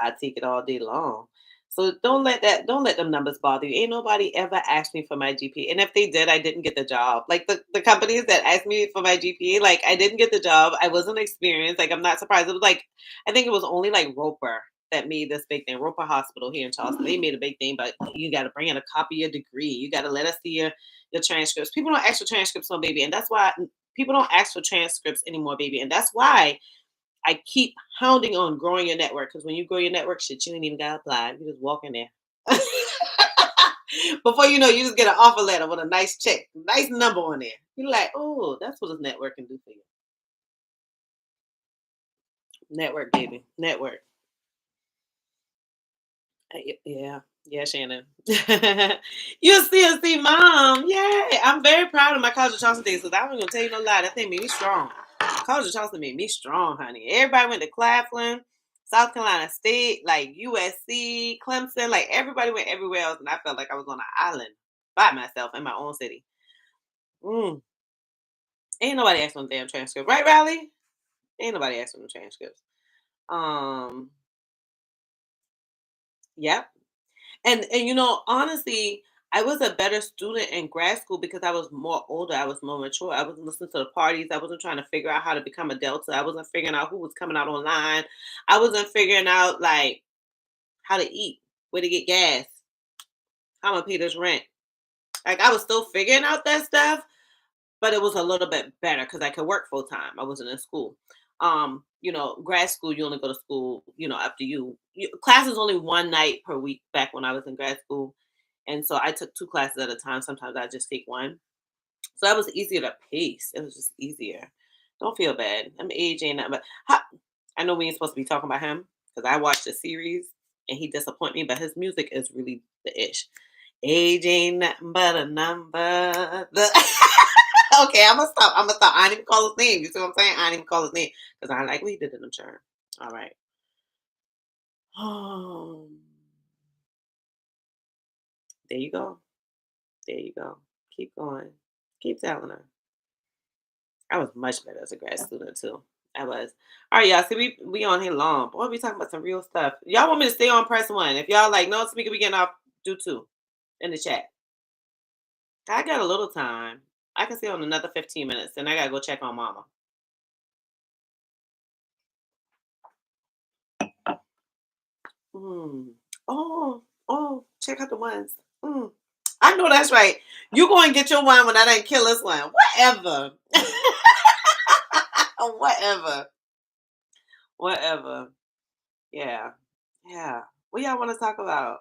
Speaker 1: I take it all day long. So don't let them numbers bother you. Ain't nobody ever asked me for my GPA. And if they did, I didn't get the job. Like the companies that asked me for my GPA, like I didn't get the job. I wasn't experienced. Like I'm not surprised. It was like I think it was only like Roper that made this big thing. Roper Hospital here in Charleston. They made a big thing, but you gotta bring in a copy of your degree. You gotta let us see your transcripts. People don't ask for transcripts on baby. And that's why people don't ask for transcripts anymore, baby. And that's why I keep hounding on growing your network because when you grow your network, shit, you ain't even got to apply. You just walk in there. Before you know, you just get an offer letter with a nice check, nice number on there. You're like, oh, that's what this network can do for you. Network, baby. Network. Yeah. Yeah, Shannon. You're a CNC mom. Yay. I'm very proud of my College of Charleston days because I wasn't going to tell you no lie. That thing made me strong. College of Charleston made me strong, honey. Everybody went to Claflin, South Carolina State, like USC, Clemson. Like everybody went everywhere else, and I felt like I was on an island by myself in my own city. Mm. Ain't nobody asked for the damn transcript, right, Riley? Ain't nobody asking for the transcripts. Um, yep. And honestly, I was a better student in grad school because I was more older. I was more mature. I wasn't listening to the parties. I wasn't trying to figure out how to become a Delta. I wasn't figuring out who was coming out online. I wasn't figuring out like how to eat, where to get gas, how I'm gonna pay this rent. Like I was still figuring out that stuff, but it was a little bit better because I could work full time. I wasn't in school. Grad school, you only go to school, after class is only one night per week back when I was in grad school. And so I took two classes at a time. Sometimes I just take one. So that was easier to pace. It was just easier. Don't feel bad. I'm age ain't nothing but I know we ain't supposed to be talking about him because I watched the series and he disappointed me, but his music is really the ish. Age ain't nothing but a number. Okay, I'm gonna stop. I'm gonna stop. I didn't even call his name. You see what I'm saying? I didn't even call his name because I like what he did in the turn. All right. Oh, there you go. There you go. Keep going. Keep telling her. I was much better as a grad student too. I was. All right, y'all. See, we on here long. Boy, we talking about some real stuff. Y'all want me to stay on press one? If y'all like, no, speaker, we getting off. Do two in the chat. I got a little time. I can stay on another 15 minutes, and I gotta go check on Mama. Mm. Oh, check out the ones. Mm. I know that's right. You go and get your wine when I didn't kill this one. Whatever. Whatever. Whatever. Yeah. Yeah. What y'all want to talk about?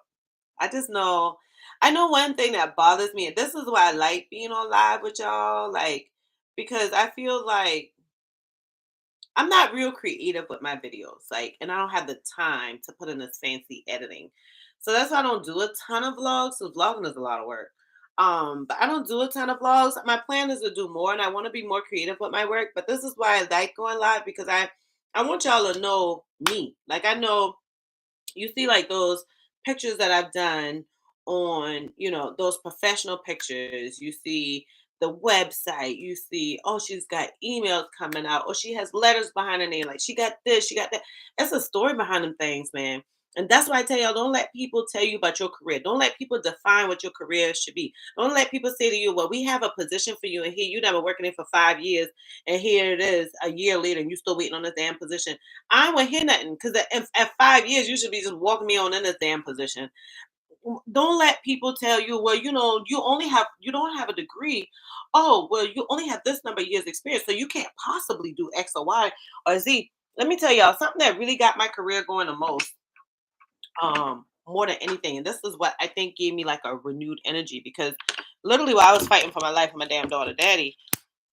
Speaker 1: I know one thing that bothers me, and this is why I like being on live with y'all, like, because I feel like I'm not real creative with my videos, like, and I don't have the time to put in this fancy editing. So that's why I don't do a ton of vlogs. So vlogging is a lot of work. But I don't do a ton of vlogs. My plan is to do more, and I want to be more creative with my work. But this is why I like going live because I want y'all to know me. Like I know you see like those pictures that I've done on, those professional pictures. You see the website, you see, oh, she's got emails coming out, or she has letters behind her name, like she got this, she got that. It's a story behind them things, man. And that's why I tell y'all, don't let people tell you about your career. Don't let people define what your career should be. Don't let people say to you, well, we have a position for you, and here you never working it for 5 years, and here it is a year later, and you still waiting on this damn position. I don't want to hear nothing because at 5 years, you should be just walking me on in this damn position. Don't let people tell you, well, you don't have a degree. Oh, well, you only have this number of years experience, so you can't possibly do X or Y or Z. Let me tell y'all something that really got my career going the most, more than anything, and this is what I think gave me like a renewed energy because literally while I was fighting for my life with my damn daughter daddy,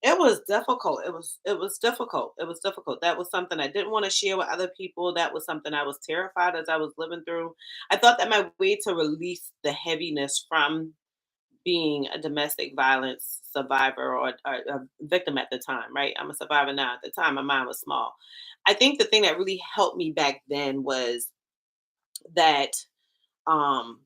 Speaker 1: it was difficult. It was difficult. It was difficult. That was something I didn't want to share with other people. That was something I was terrified as I was living through. I thought that my way to release the heaviness from being a domestic violence survivor or a victim at the time, right? I'm a survivor now. At the time, my mind was small. I think the thing that really helped me back then was that um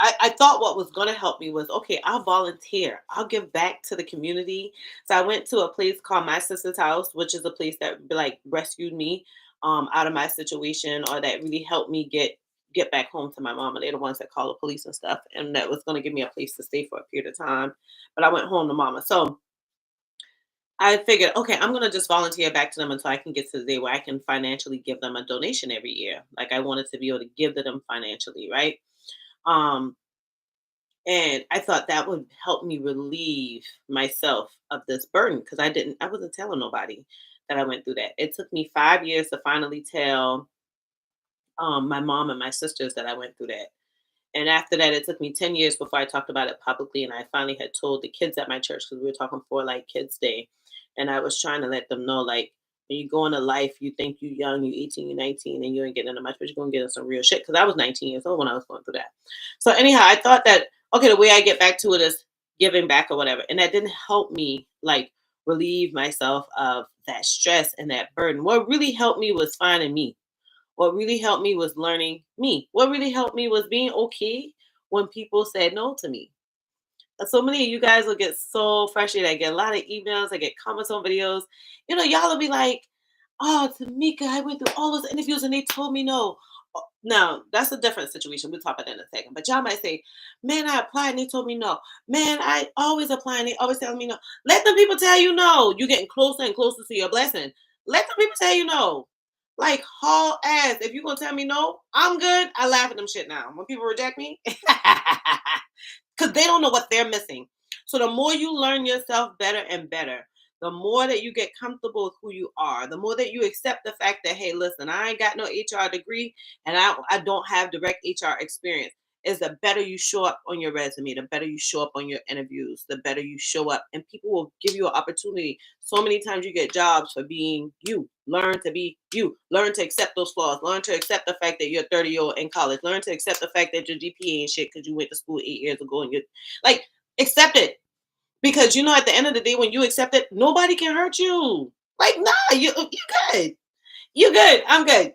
Speaker 1: I thought what was going to help me was okay, I'll volunteer. I'll give back to the community. So I went to a place called My Sister's House, which is a place that like rescued me out of my situation or that really helped me get back home to my mom. And they're the ones that call the police and stuff. And that was going to give me a place to stay for a period of time. But I went home to mama. So I figured, okay, I'm going to just volunteer back to them until I can get to the day where I can financially give them a donation every year. Like I wanted to be able to give to them financially, right? Um, and I thought that would help me relieve myself of this burden because I wasn't telling nobody that I went through that. It took me 5 years to finally tell my mom and my sisters that I went through that. And after that, it took me 10 years before I talked about it publicly. And I finally had told the kids at my church because we were talking for like Kids Day. And I was trying to let them know, like, when you go into life, you think you young, you 18, you 19, and you ain't getting into much, but you're going to get into some real shit. Because I was 19 years old when I was going through that. So, anyhow, I thought that, okay, the way I get back to it is giving back or whatever. And that didn't help me, like, relieve myself of that stress and that burden. What really helped me was finding me. What really helped me was learning me. What really helped me was being okay when people said no to me. So many of you guys will get so frustrated. I get a lot of emails, I get comments on videos. Y'all will be like, oh, Tamika, I went through all those interviews and they told me no. Now, that's a different situation. We'll talk about that in a second. But y'all might say, man, I applied and they told me no. Man, I always apply and they always tell me no. Let them people tell you no. You're getting closer and closer to your blessing. Let them people tell you no. Like, haul ass. If you're going to tell me no, I'm good. I laugh at them shit now. When people reject me, because they don't know what they're missing. So the more you learn yourself better and better, the more that you get comfortable with who you are, the more that you accept the fact that, hey, listen, I ain't got no HR degree and I don't have direct HR experience. Is the better you show up on your resume, the better you show up on your interviews, the better you show up, and people will give you an opportunity. So many times you get jobs for being you. Learn to be you. Learn to accept those flaws. Learn to accept the fact that you're 30-year-old in college. Learn to accept the fact that your GPA ain't shit because you went to school 8 years ago and you're like, accept it. Because you know, at the end of the day, when you accept it, nobody can hurt you. Like, nah, you good. You good. I'm good.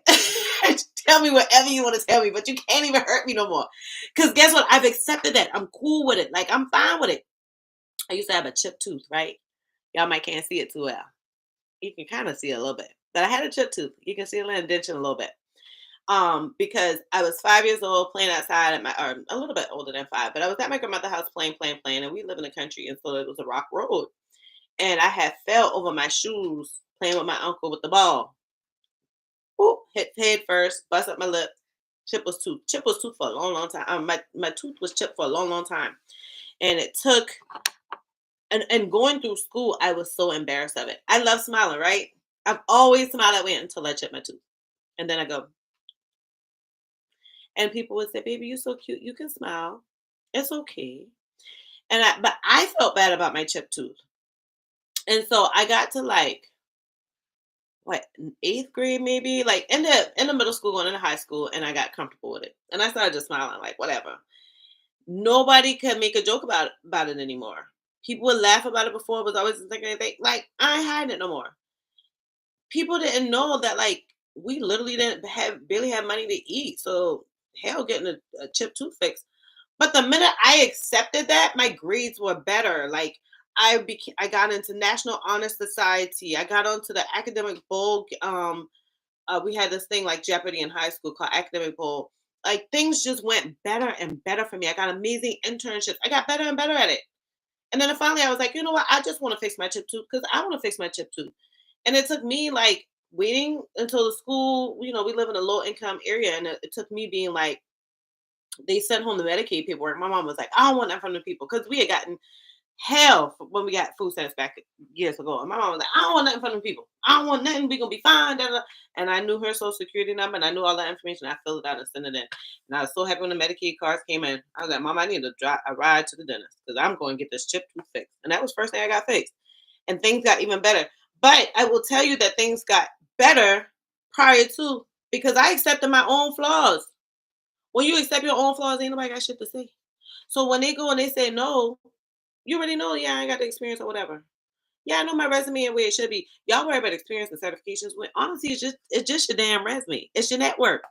Speaker 1: Tell me whatever you want to tell me, but you can't even hurt me no more. Because guess what? I've accepted that. I'm cool with it. Like, I'm fine with it. I used to have a chipped tooth, right? Y'all might can't see it too well. You can kind of see it a little bit. But I had a chipped tooth. You can see a little indentation a little bit. Because I was 5 years old playing outside at or a little bit older than 5, but I was at my grandmother's house playing, and we live in the country, and so it was a rock road. And I had fell over my shoes playing with my uncle with the ball. Whoop, hit head first, bust up my lip. Chip was tooth for a long, long time. My tooth was chipped for a long, long time. And it took and going through school, I was so embarrassed of it. I love smiling, right? I've always smiled that way until I chipped my tooth. And then I go, and people would say, baby, you're so cute. You can smile. It's okay. But I felt bad about my chipped tooth. And so I got to like what, eighth grade maybe, like in the middle school, going into high school, and I got comfortable with it. And I started just smiling, like whatever. Nobody could make a joke about it anymore. People would laugh about it before, it was always thinking anything. Like, I ain't hiding it no more. People didn't know that like we literally didn't have barely have money to eat. So hell, getting a chipped tooth fixed. But the minute I accepted that, my grades were better. Like, I got into National Honor Society. I got onto the academic bowl. We had this thing like Jeopardy in high school called Academic Bowl. Like, things just went better and better for me. I got amazing internships. I got better and better at it. And then finally, I was like, you know what? I just want to fix my chip tooth because I want to fix my chip tooth. And it took me like waiting until the school. We live in a low income area, and it took me being like, they sent home the Medicaid paperwork. My mom was like, I don't want that from the people because we had gotten hell when we got food stamps back years ago. And my mom was like, I don't want nothing from the people. I don't want nothing. We gonna be fine. Da, da. And I knew her social security number and I knew all that information. I filled it out and sent it in. And I was so happy when the Medicaid cards came in. I was like, Mom, I need to drive a ride to the dentist because I'm going to get this chip tooth fixed. And that was the first thing I got fixed. And things got even better. But I will tell you that things got better prior to, because I accepted my own flaws. When you accept your own flaws, ain't nobody got shit to say. So when they go and they say no, you already know, yeah, I ain't got the experience or whatever. Yeah, I know my resume and where it should be. Y'all worry about experience and certifications when honestly it's just your damn resume. It's your network.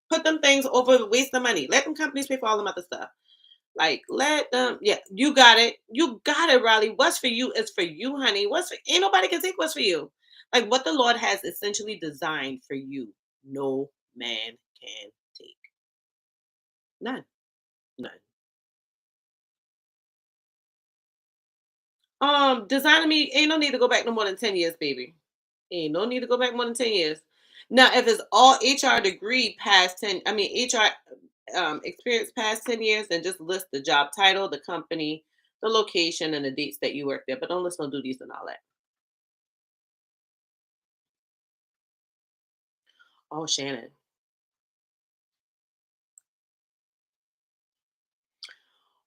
Speaker 1: Put them things over the waste of money. Let them companies pay for all them other stuff. Like, let them, yeah, you got it. You got it, Riley. What's for you is for you, honey. Ain't nobody can take what's for you. Like, what the Lord has essentially designed for you, no man can take. None. None. Designing me ain't no need to go back no more than 10 years, baby. Ain't no need to go back more than 10 years. Now, if it's all HR degree past 10, I mean HR experience past 10 years, then just list the job title, the company, the location, and the dates that you worked there. But don't list no duties and all that. Oh, Shannon.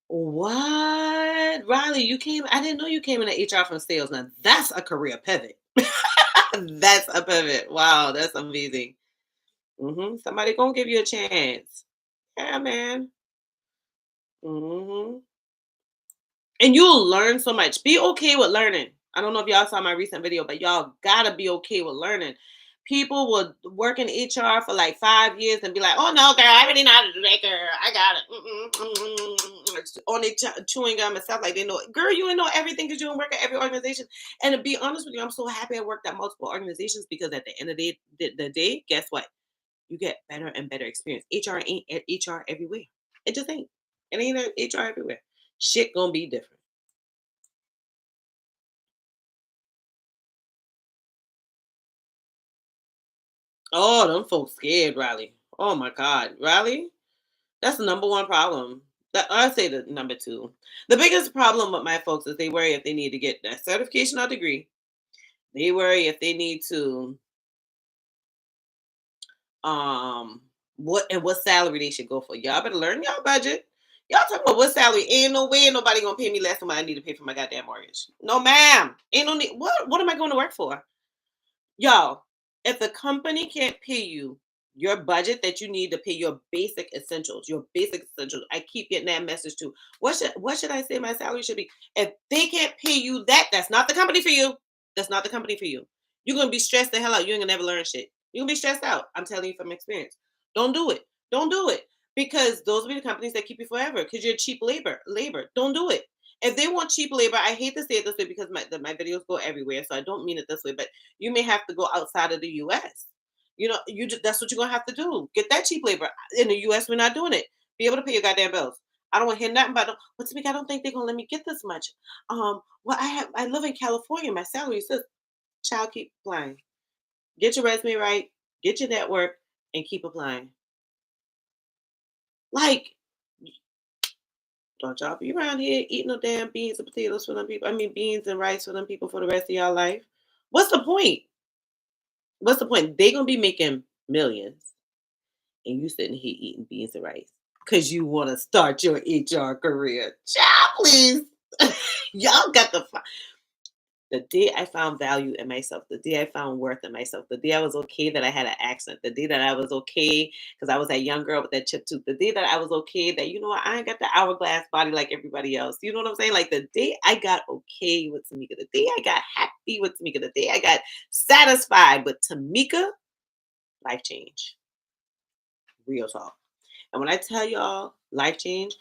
Speaker 1: What? Riley, I didn't know you came into HR from sales. Now that's a career pivot. That's a pivot. Wow, that's amazing. Somebody gonna give you a chance. Yeah, man. hmm And you'll learn so much. Be okay with learning. I don't know if y'all saw my recent video, but y'all gotta be okay with learning. People will work in HR for like 5 years and be like, "Oh no, girl, I already know how to do that, girl. I got it." On their chewing gum and stuff like they know. Girl, you ain't know everything because you don't work at every organization. And to be honest with you, I'm so happy I worked at multiple organizations because at the end of the day, guess what? you get better and better experience. HR ain't at HR everywhere. It just ain't. It ain't at HR everywhere. Shit gonna be different. Oh, them folks scared, Riley. Oh my God, Riley. That's the number one problem. That I say the number two. The biggest problem with my folks is they worry if they need to get that certification or degree. They worry if they need to um what salary they should go for. Y'all better learn y'all budget. Y'all talking about what salary? Ain't no way nobody gonna pay me less than what I need to pay for my goddamn mortgage. No, ma'am. Ain't no need. What am I going to work for? Y'all, if the company can't pay you your budget that you need to pay your basic essentials. I keep getting that message too. What should I say my salary should be? If they can't pay you that, that's not the company for you. That's not the company for you. You're gonna be stressed the hell out. You ain't gonna never learn shit. You're gonna be stressed out. I'm telling you from experience. Don't do it. Don't do it. Because those will be the companies that keep you forever. Because you're cheap labor. Labor. Don't do it. If they want cheap labor, I hate to say it this way because my videos go everywhere, so I don't mean it this way, but you may have to go outside of the U.S. That's what you're gonna have to do. Get that cheap labor in the U.S. We're not doing it. Be able to pay your goddamn bills. I don't want to hear nothing about them. But Tamika, I don't think they're gonna let me get this much. Well, I live in California. My salary says, child, keep applying. Get your resume right. Get your network and keep applying. Like, don't y'all be around here eating no damn beans and potatoes for them people. I mean, beans and rice for them people for the rest of y'all life. What's the point? What's the point? They gonna be making millions, and you sitting here eating beans and rice because you want to start your HR career. Child, please. Y'all got the day I found value in myself, the day I found worth in myself, the day I was okay that I had an accent, the day that I was okay because I was that young girl with that chip tooth, the day that I was okay that, you know what, I ain't got the hourglass body like everybody else. You know what I'm saying? Like the day I got okay with Tamika, the day I got happy with Tamika, the day I got satisfied with Tamika, life change. Real talk. And when I tell y'all life change,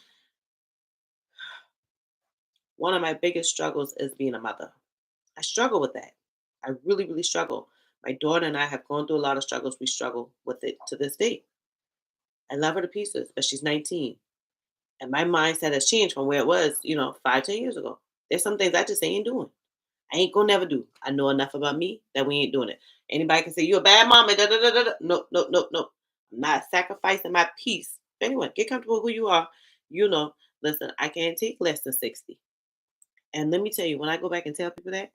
Speaker 1: one of my biggest struggles is being a mother. I struggle with that. I really, really struggle. My daughter and I have gone through a lot of struggles. We struggle with it to this day. I love her to pieces, but she's 19. And my mindset has changed from where it was, 5, 10 years ago. There's some things I just ain't doing. I ain't gonna never do. I know enough about me that we ain't doing it. Anybody can say you're a bad mama. Da, da, da, da, da. No, no, no, no. I'm not sacrificing my peace. Anyway, get comfortable with who you are. You know, listen, I can't take less than 60. And let me tell you, when I go back and tell people that,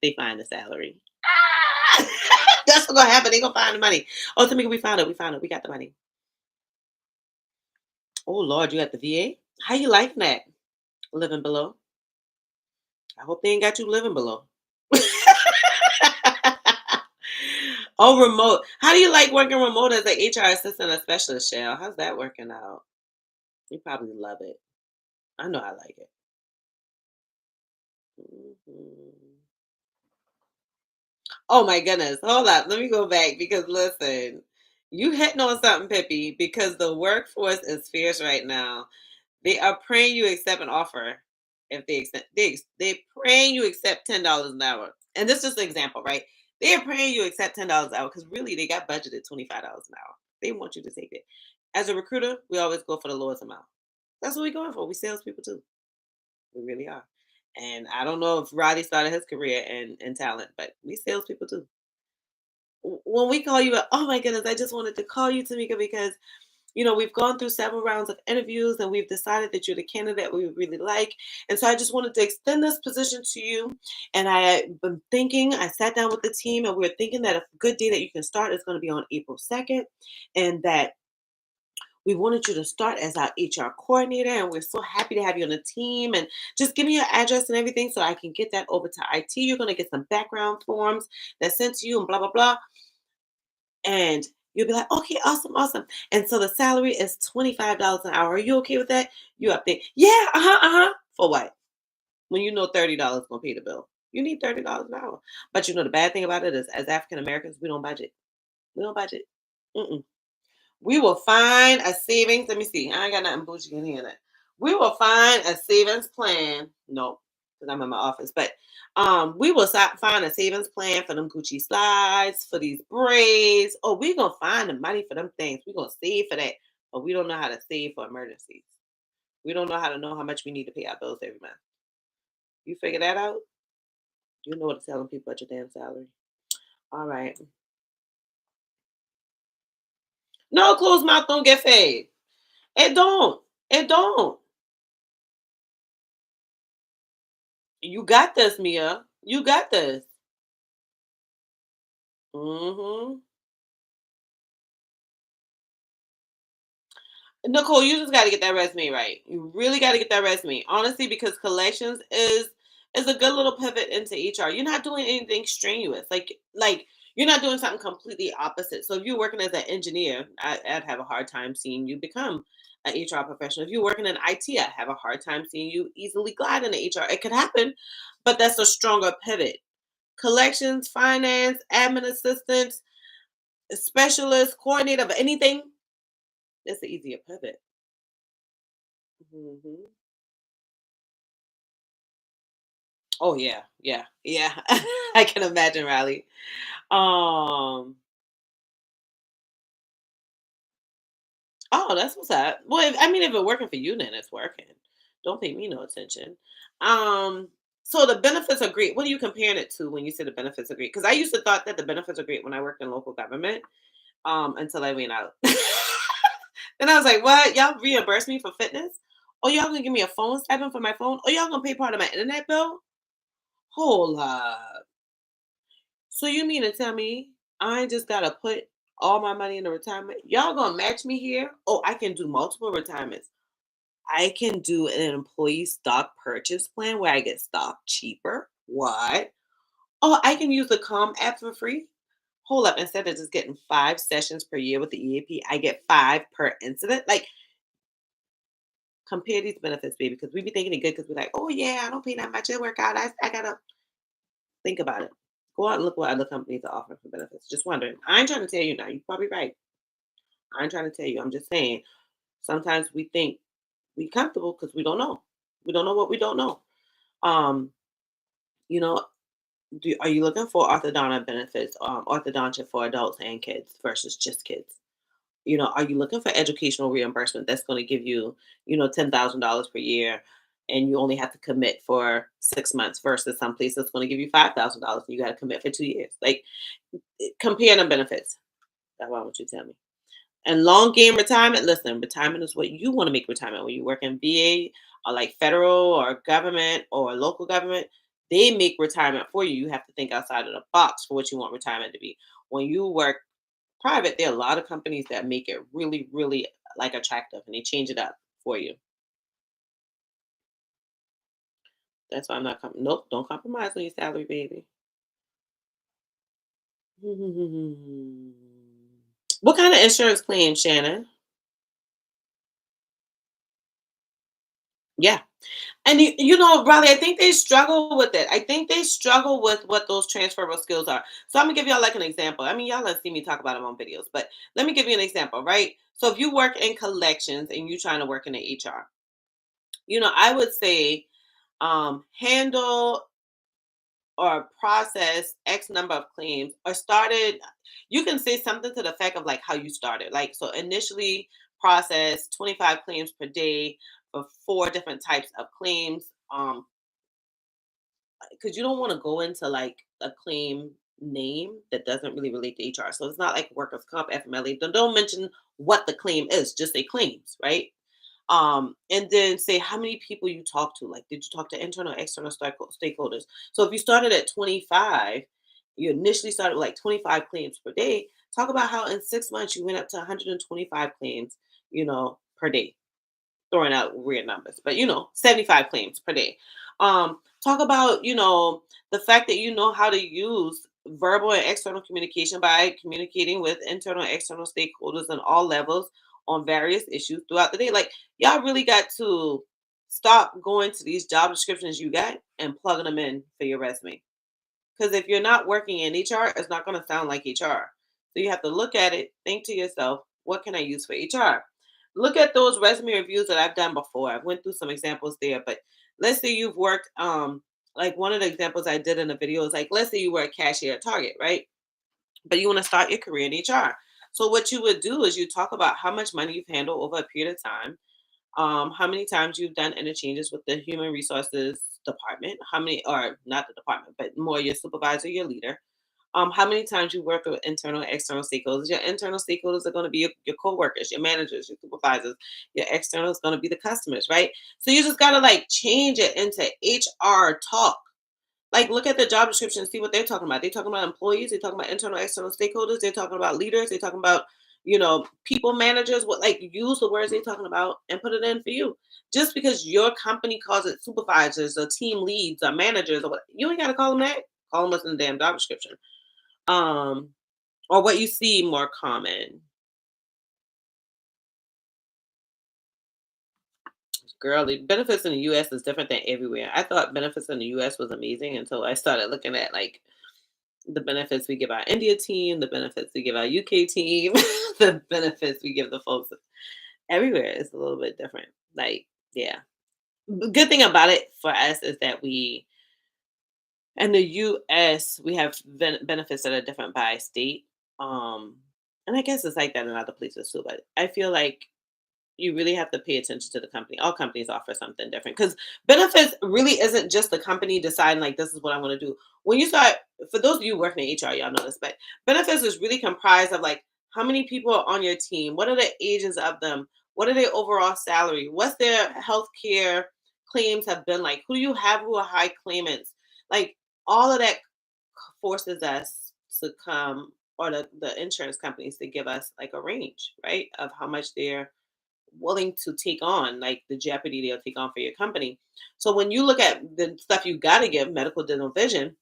Speaker 1: they find the salary. Ah! That's what's gonna happen. They gonna find the money. Oh, Tamika, we found it. We found it. We got the money. Oh Lord, you got the VA? How you liking that? Living below? I hope they ain't got you living below. Oh, remote. How do you like working remote as an HR assistant or specialist, Shell? How's that working out? You probably love it. I know I like it. Mhm. Oh my goodness. Hold up. Let me go back because listen, you hitting on something, Pippi, because the workforce is fierce right now. They are praying you accept an offer if they accept they praying you accept $10 an hour. And this is just an example, right? They are praying you accept $10 an hour because really they got budgeted $25 an hour. They want you to take it. As a recruiter, we always go for the lowest amount. That's what we're going for. We salespeople too. We really are. And I don't know if Roddy started his career in talent, but we salespeople too. When we call you, oh my goodness, I just wanted to call you, Tamika, because we've gone through several rounds of interviews and we've decided that you're the candidate we really like. And so I just wanted to extend this position to you. And I've been thinking, I sat down with the team and we are thinking that a good day that you can start is going to be on April 2nd. And that we wanted you to start as our HR coordinator. And we're so happy to have you on the team. And just give me your address and everything so I can get that over to IT. You're going to get some background forms that's sent to you and blah, blah, blah. And you'll be like, okay, awesome, awesome. And so the salary is $25 an hour. Are you okay with that? You up there? Yeah, For what? When you know $30 gonna pay the bill. You need $30 an hour. But the bad thing about it is as African Americans, we don't budget. We don't budget. Mm-mm. We will find a savings. Let me see. I ain't got nothing bougie in here. We will find a savings plan. No. because I'm in my office. But we will find a savings plan for them Gucci slides, for these braids. Oh, we gonna find the money for them things. We gonna save for that, but we don't know how to save for emergencies. We don't know how to know how much we need to pay our bills every month. You figure that out. You know what to tell them people at your damn salary. All right. No, closed mouth don't get fed. It don't. It don't. You got this, Mia. You got this. Hmm. Nicole, you just got to get that resume right. You really got to get that resume, honestly, because collections is a good little pivot into HR. You're not doing anything strenuous, like you're not doing something completely opposite. So if you're working as an engineer, I'd have a hard time seeing you become an HR professional. If you're working in IT, I have a hard time seeing you easily glide into HR. It could happen, but that's a stronger pivot. Collections, finance, admin assistants, specialist, coordinator of anything. It's an easier pivot. Mhm. Oh yeah, yeah, yeah. I can imagine, Riley. Um. Oh, that's what's up. Well, I mean, if it's working for you, then it's working. Don't pay me no attention. Um. So the benefits are great. What are you comparing it to when you say the benefits are great? Because I used to thought that the benefits are great when I worked in local government. Until I went out. Then I was like, "What? Y'all reimburse me for fitness? Oh, y'all gonna give me a phone stipend for my phone? Oh, y'all gonna pay part of my internet bill? Hold up. So you mean to tell me I just gotta put all my money in the retirement? Y'all gonna match me here? Oh, I can do multiple retirements. I can do an employee stock purchase plan where I get stock cheaper. What? Oh, I can use the Com app for free. Hold up, instead of just getting 5 sessions per year with the EAP, I get 5 per incident. Like, compare these benefits, baby, because we be thinking it good because we're like, oh yeah, I don't pay that much. It work out. I gotta think about it. Go out and look what other companies are offering for benefits. Just wondering. I ain't trying to tell you now. You're probably right. I ain't trying to tell you. I'm just saying. Sometimes we think we comfortable because we don't know. We don't know what we don't know. Um, you know, are you looking for orthodontic benefits, orthodontia for adults and kids versus just kids? Are you looking for educational reimbursement that's going to give you, $10,000 per year, and you only have to commit for 6 months versus some place that's going to give you $5,000 and you got to commit for 2 years? Like, compare the benefits. That's what I want you to tell me. And long game retirement. Listen, retirement is what you want to make retirement. When you work in VA or like federal or government or local government, they make retirement for you. You have to think outside of the box for what you want retirement to be. When you work private, there are a lot of companies that make it really, really like attractive and they change it up for you. That's why I'm not nope, don't compromise on your salary, baby. What kind of insurance claim, Shannon? Yeah. And Riley, I think they struggle with it. I think they struggle with what those transferable skills are. So I'm gonna give y'all like an example. I mean, y'all have seen me talk about them on videos, but let me give you an example, right? So if you work in collections and you're trying to work in the HR, I would say handle or process X number of claims or started. You can say something to the effect of like how you started. Like, so initially process 25 claims per day for 4 different types of claims. Because you don't want to go into like a claim name that doesn't really relate to HR. So it's not like workers' comp, FMLA. Don't mention what the claim is. Just say claims, right? And then say how many people you talk to. Like, did you talk to internal, external stakeholders? So if you started at 25, you initially started with like 25 claims per day. Talk about how in 6 months you went up to 125 claims, per day, throwing out weird numbers, but 75 claims per day. Talk about, the fact that you know how to use verbal and external communication by communicating with internal and external stakeholders on all levels on various issues throughout the day. Like, y'all really got to stop going to these job descriptions you got and plugging them in for your resume. Because if you're not working in HR, it's not going to sound like HR. So you have to look at it, think to yourself, what can I use for HR? Look at those resume reviews that I've done before. I went through some examples there, but let's say you've worked like one of the examples I did in the video is like, let's say you were a cashier at Target, right? But you want to start your career in HR. So what you would do is you talk about how much money you've handled over a period of time, how many times you've done interchanges with the human resources department, how many, or not the department, but more your supervisor, your leader, how many times you work with internal and external stakeholders. Your internal stakeholders are going to be your co-workers, your managers, your supervisors. Your external is going to be the customers, right? So you just got to like change it into HR talk. Like, look at the job description and see what they're talking about. They're talking about employees. They're talking about internal, external stakeholders. They're talking about leaders. They're talking about, people managers. What, like, use the words they're talking about and put it in for you. Just because your company calls it supervisors or team leads or managers or what, you ain't got to call them that. Call them what's in the damn job description. Um, or what you see more common. Girl, the benefits in the US is different than everywhere. I thought benefits in the US was amazing until I started looking at like the benefits we give our India team, the benefits we give our UK team, the benefits we give the folks everywhere is a little bit different. Like, yeah. The good thing about it for us is that we in the US we have benefits that are different by state. Um and I guess it's like that in other places too, but I feel like you really have to pay attention to the company. All companies offer something different because benefits really isn't just the company deciding like this is what I want to do. When you start, for those of you working in HR, y'all know this, but benefits is really comprised of like how many people are on your team, what are the ages of them, what are their overall salary, what's their health care claims have been like, who do you have who are high claimants, like all of that forces us to come or the insurance companies to give us like a range, right, of how much they're willing to take on, like the jeopardy they'll take on for your company. So when you look at the stuff you got to give, medical, dental, vision,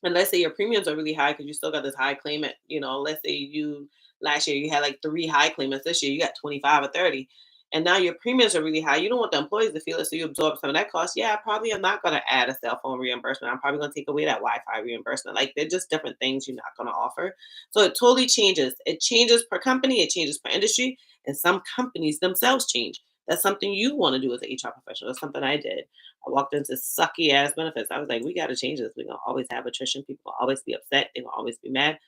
Speaker 1: and let's say your premiums are really high because you still got this high claimant, let's say you last year you had like three high claimants, this year you got 25 or 30. And now your premiums are really high. You don't want the employees to feel it, so you absorb some of that cost. Yeah, I probably am not going to add a cell phone reimbursement. I'm probably going to take away that Wi-Fi reimbursement. Like they're just different things you're not going to offer. So it totally changes. It changes per company. It changes per industry, and some companies themselves change. That's something you want to do as an HR professional. That's something I did. I walked into sucky ass benefits. I was like, we got to change this. We're going to always have attrition. People will always be upset. They will always be mad.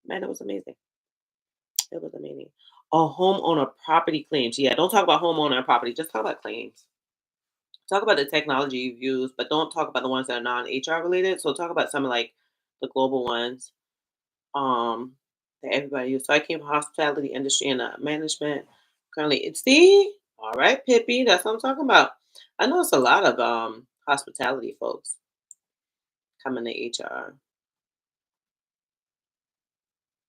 Speaker 1: Man, it was amazing. It was amazing. Oh, homeowner property claims. Yeah, don't talk about homeowner and property. Just talk about claims. Talk about the technology you've used, but don't talk about the ones that are non-HR related. So talk about some of like the global ones that everybody uses. So I came from hospitality industry and management. Currently, see, all right, Pippi, that's what I'm talking about. I know it's a lot of hospitality folks coming to HR.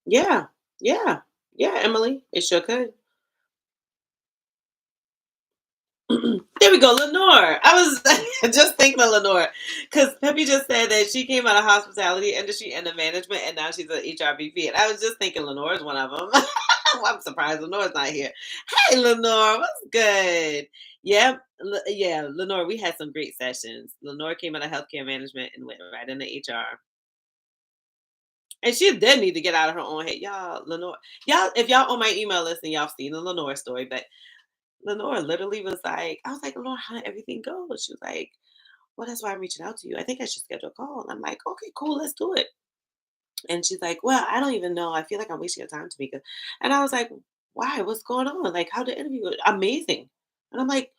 Speaker 1: Yeah, yeah, yeah, Emily, it sure could. There we go, Lenore. I was just thinking of Lenore because Peppy just said that she came out of hospitality industry and the management, and now she's an HRBP. And I was just thinking Lenore is one of them. I'm surprised Lenore's not here. Hey, Lenore, what's good? Yep, yeah, Lenore. We had some great sessions. Lenore came out of healthcare management and went right into HR. And she did need to get out of her own head, y'all. Lenore, y'all, if y'all on my email list and y'all seen the Lenore story, but Lenore literally was like, I was like, Lenore, how did everything go? She was like, well, that's why I'm reaching out to you. I think I should schedule a call. And I'm like, okay, cool, let's do it. And she's like, well, I don't even know. I feel like I'm wasting your time, Tamika. And I was like, why? What's going on? Like, how the interview? Amazing. And I'm like,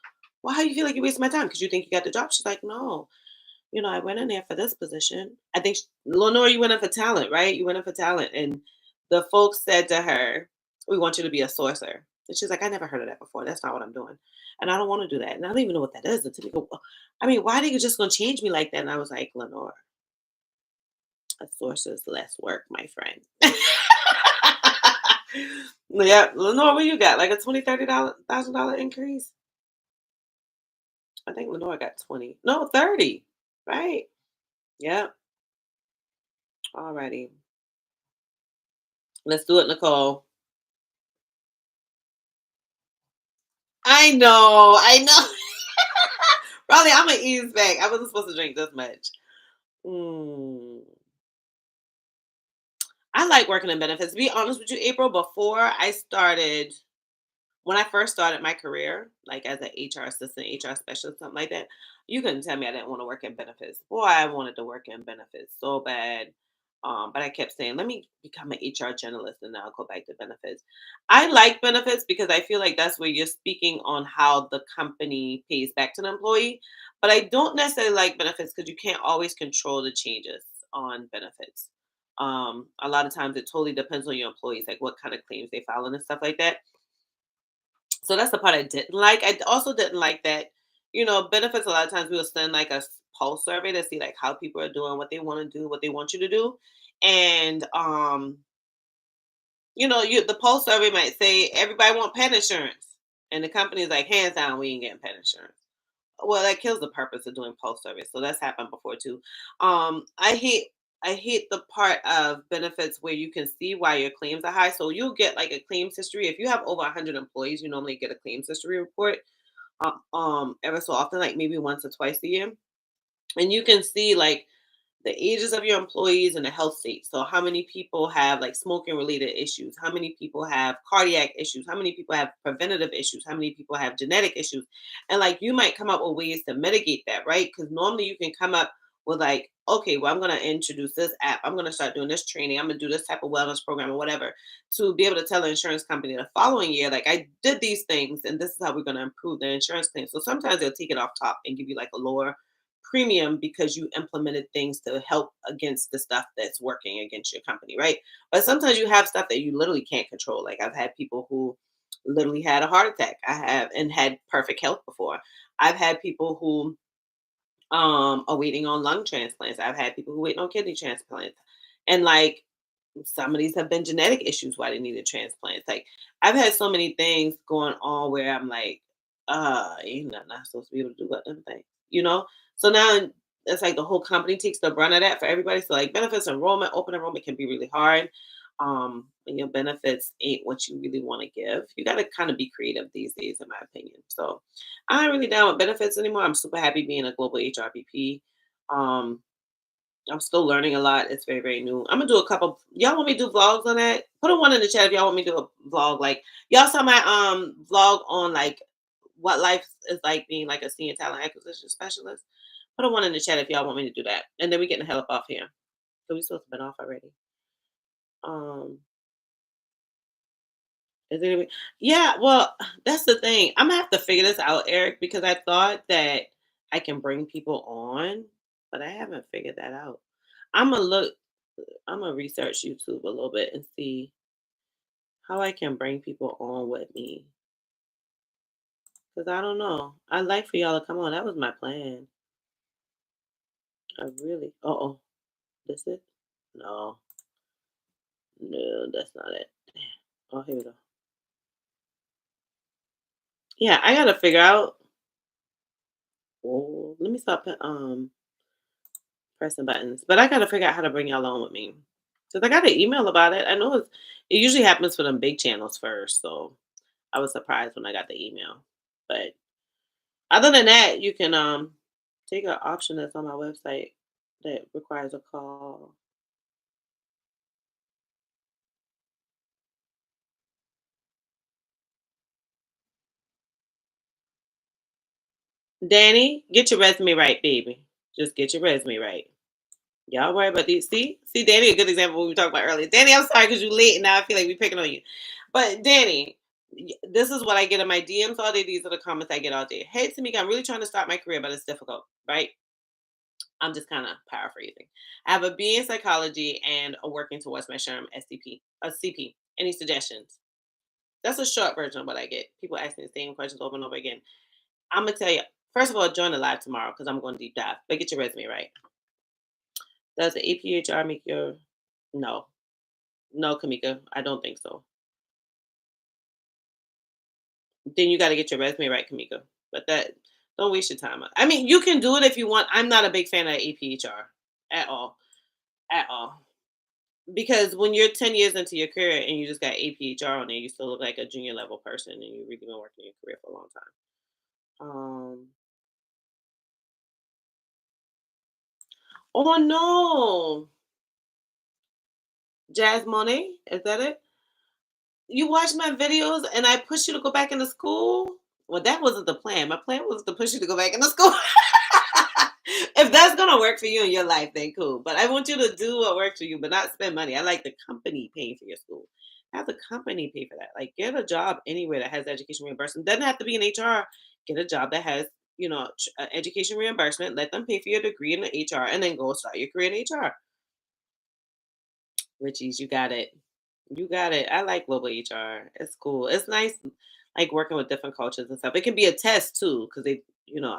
Speaker 1: well, how do you feel like you're wasting my time? Because you think you got the job? She's like, no. I went in there for this position. I think, Lenore, you went in for talent, right? You went in for talent. And the folks said to her, we want you to be a sourcer. And she's like, I never heard of that before. That's not what I'm doing. And I don't want to do that. And I don't even know what that is. And Tamika, I mean, why are you just going to change me like that? And I was like, Lenore, a source is less work, my friend. Yeah, Lenore, what you got? Like a $20,000 increase? I think Lenore got 20. No, 30. Right. Yeah. Alrighty. Let's do it, Nicole. I know. I know. Probably I'm gonna ease back. I wasn't supposed to drink this much. Mm. I like working in benefits. To be honest with you, April, before I started when I first started my career, like as an HR assistant, HR specialist, something like that, you couldn't tell me I didn't want to work in benefits. Boy, I wanted to work in benefits so bad. But I kept saying, let me become an HR generalist and then I'll go back to benefits. I like benefits because I feel like that's where you're speaking on how the company pays back to the employee. But I don't necessarily like benefits because you can't always control the changes on benefits. A lot of times it totally depends on your employees, like what kind of claims they file and stuff like that. So that's the part I didn't like. I also didn't like that, benefits a lot of times we will send like a pulse survey to see like how people are doing, what they want to do, what they want you to do. And the pulse survey might say everybody want pet insurance. And the company is like, hands down, we ain't getting pet insurance. Well, that kills the purpose of doing pulse surveys. So that's happened before too. I hate the part of benefits where you can see why your claims are high. So you'll get like a claims history. If you have over 100 employees, you normally get a claims history report ever so often, like maybe once or twice a year. And you can see like the ages of your employees and the health state. So how many people have like smoking related issues? How many people have cardiac issues? How many people have preventative issues? How many people have genetic issues? And like you might come up with ways to mitigate that, right? Because normally you can come up with like, okay, well, I'm going to introduce this app. I'm going to start doing this training. I'm going to do this type of wellness program or whatever to be able to tell the insurance company the following year, like I did these things and this is how we're going to improve the insurance claim. So sometimes they'll take it off top and give you like a lower premium because you implemented things to help against the stuff that's working against your company, right? But sometimes you have stuff that you literally can't control. Like I've had people who literally had a heart attack. I have and had perfect health before. I've had people who are waiting on lung transplants. I've had people who waiting on kidney transplants. And like some of these have been genetic issues why they needed transplants. Like I've had so many things going on where I'm like, you're not supposed to be able to do what them things, you know? So now it's like the whole company takes the brunt of that for everybody. So like benefits enrollment, open enrollment can be really hard. When your benefits ain't what you really want to give. You gotta kind of be creative these days, in my opinion. So I ain't really down with benefits anymore. I'm super happy being a global HRBP. Um, I'm still learning a lot. It's very, very new. I'm gonna do a couple. Y'all want me to do vlogs on that? Put a one in the chat if y'all want me to do a vlog. Like y'all saw my vlog on like what life is like being like a senior talent acquisition specialist. Put a one in the chat if y'all want me to do that. And then we getting the hell up off here. So we supposed to been off already. Um is anybody yeah, well, that's the thing. I'm gonna have to figure this out, Eric, because I thought that I can bring people on, but I haven't figured that out. I'm gonna look I'm gonna research YouTube a little bit and see how I can bring people on with me. Cause I don't know. I'd like for y'all to come on. That was my plan. I really. Oh, this it? No, no, that's not it. Damn. Oh, here we go. Yeah, I gotta figure out. Oh, let me stop pressing buttons. But I gotta figure out how to bring y'all on with me. Cause I got an email about it. I know it usually happens for them big channels first. So I was surprised when I got the email. But other than that, you can take an option that's on my website that requires a call. Danny, get your resume right, baby. Just get your resume right. Y'all worry about these. See, Danny, a good example of what we talked about earlier. Danny, I'm sorry because you're late and now I feel like we're picking on you. But Danny, this is what I get in my DMs all day. These are the comments I get all day. Hey, Tamika, I'm really trying to start my career, but it's difficult, right? I'm just kind of paraphrasing. I have a BA in psychology and a working towards my SHRM SCP, a CP. Any suggestions? That's a short version of what I get. People asking the same questions over and over again. I'm gonna tell you. First of all, join the live tomorrow because I'm going to deep dive. But get your resume right. Does the APHR make your no? No, Kamika, I don't think so. Then you got to get your resume right, Kamika. But that don't waste your time. I mean, you can do it if you want. I'm not a big fan of APHR at all, at all. Because when you're 10 years into your career and you just got APHR on there, you still look like a junior level person and you've really been working your career for a long time. Oh no, Jazz Monet, is that it? You watch my videos and I push you to go back into school? Well, that wasn't the plan. My plan was to push you to go back into school. If that's gonna work for you in your life, then cool. But I want you to do what works for you, but not spend money. I like the company paying for your school. Have the company pay for that. Like get a job anywhere that has education reimbursement. Doesn't have to be in HR. Get a job that has, education reimbursement. Let them pay for your degree in the HR, and then go start your career in HR. Richies, you got it. You got it. I like global HR. It's cool. It's nice, like working with different cultures and stuff. It can be a test too, because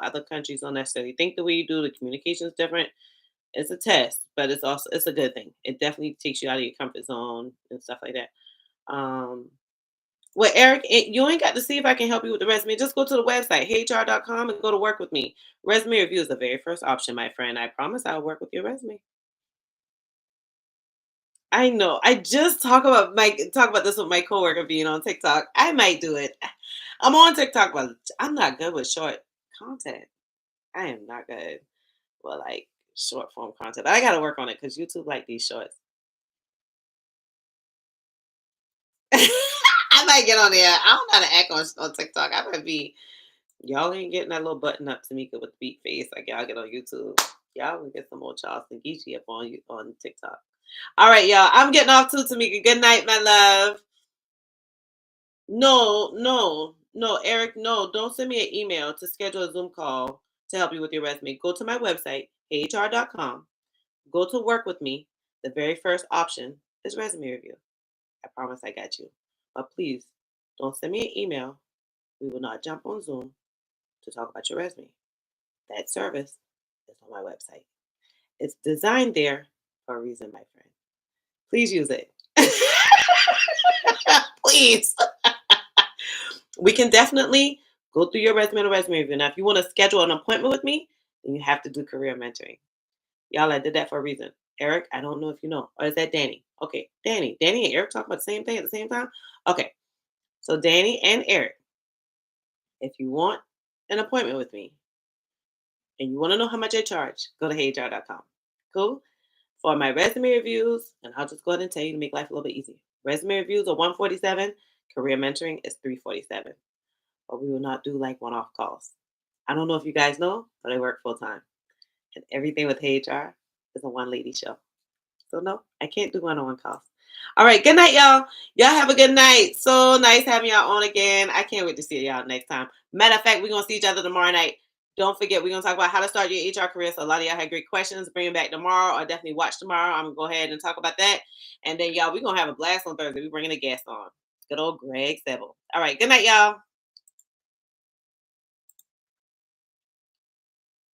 Speaker 1: other countries don't necessarily think the way you do. The communication is different. It's a test, but it's a good thing. It definitely takes you out of your comfort zone and stuff like that. Um, well, Eric, you ain't got to see if I can help you with the resume. Just go to the website, heyyhr.com, and go to work with me. Resume review is the very first option, my friend. I promise I'll work with your resume. I know. I just talk about this with my coworker being on TikTok. I might do it. I'm on TikTok, but I'm not good with short content. I am not good with like short form content. But I got to work on it because YouTube like these shorts. I might get on there. I don't know how to act on TikTok. I might be. Y'all ain't getting that little button up Tamika with the beat face like y'all get on YouTube. Y'all will get some more Charleston Geechee up on TikTok. All right, y'all. I'm getting off too, Tamika. Good night, my love. No, no, no, Eric, no. Don't send me an email to schedule a Zoom call to help you with your resume. Go to my website, hr.com. Go to work with me. The very first option is resume review. I promise I got you. But please don't send me an email. We will not jump on Zoom to talk about your resume. That service is on my website. It's designed there for a reason, my friend. Please use it. Please. We can definitely go through your resume and resume review. Now, if you want to schedule an appointment with me, then you have to do career mentoring. Y'all, I did that for a reason. Eric, I don't know if you know. Or is that Danny? Okay, Danny. Danny and Eric talk about the same thing at the same time? Okay. So Danny and Eric, if you want an appointment with me and you want to know how much I charge, go to heyyhr.com. Cool? For my resume reviews, and I'll just go ahead and tell you to make life a little bit easier. Resume reviews are 147, career mentoring is 347. But we will not do like one-off calls. I don't know if you guys know, but I work full time. And everything with HR is a one lady show. So no, I can't do one-on-one calls. All right, good night, y'all. Y'all have a good night. So nice having y'all on again. I can't wait to see y'all next time. Matter of fact, we're gonna see each other tomorrow night. Don't forget, we're gonna talk about how to start your HR career. So a lot of y'all had great questions. Bring them back tomorrow, or definitely watch tomorrow. I'm gonna go ahead and talk about that. And then y'all, we're gonna have a blast on Thursday. We're bringing a guest on. Good old Greg Sebel. All right, good night, y'all.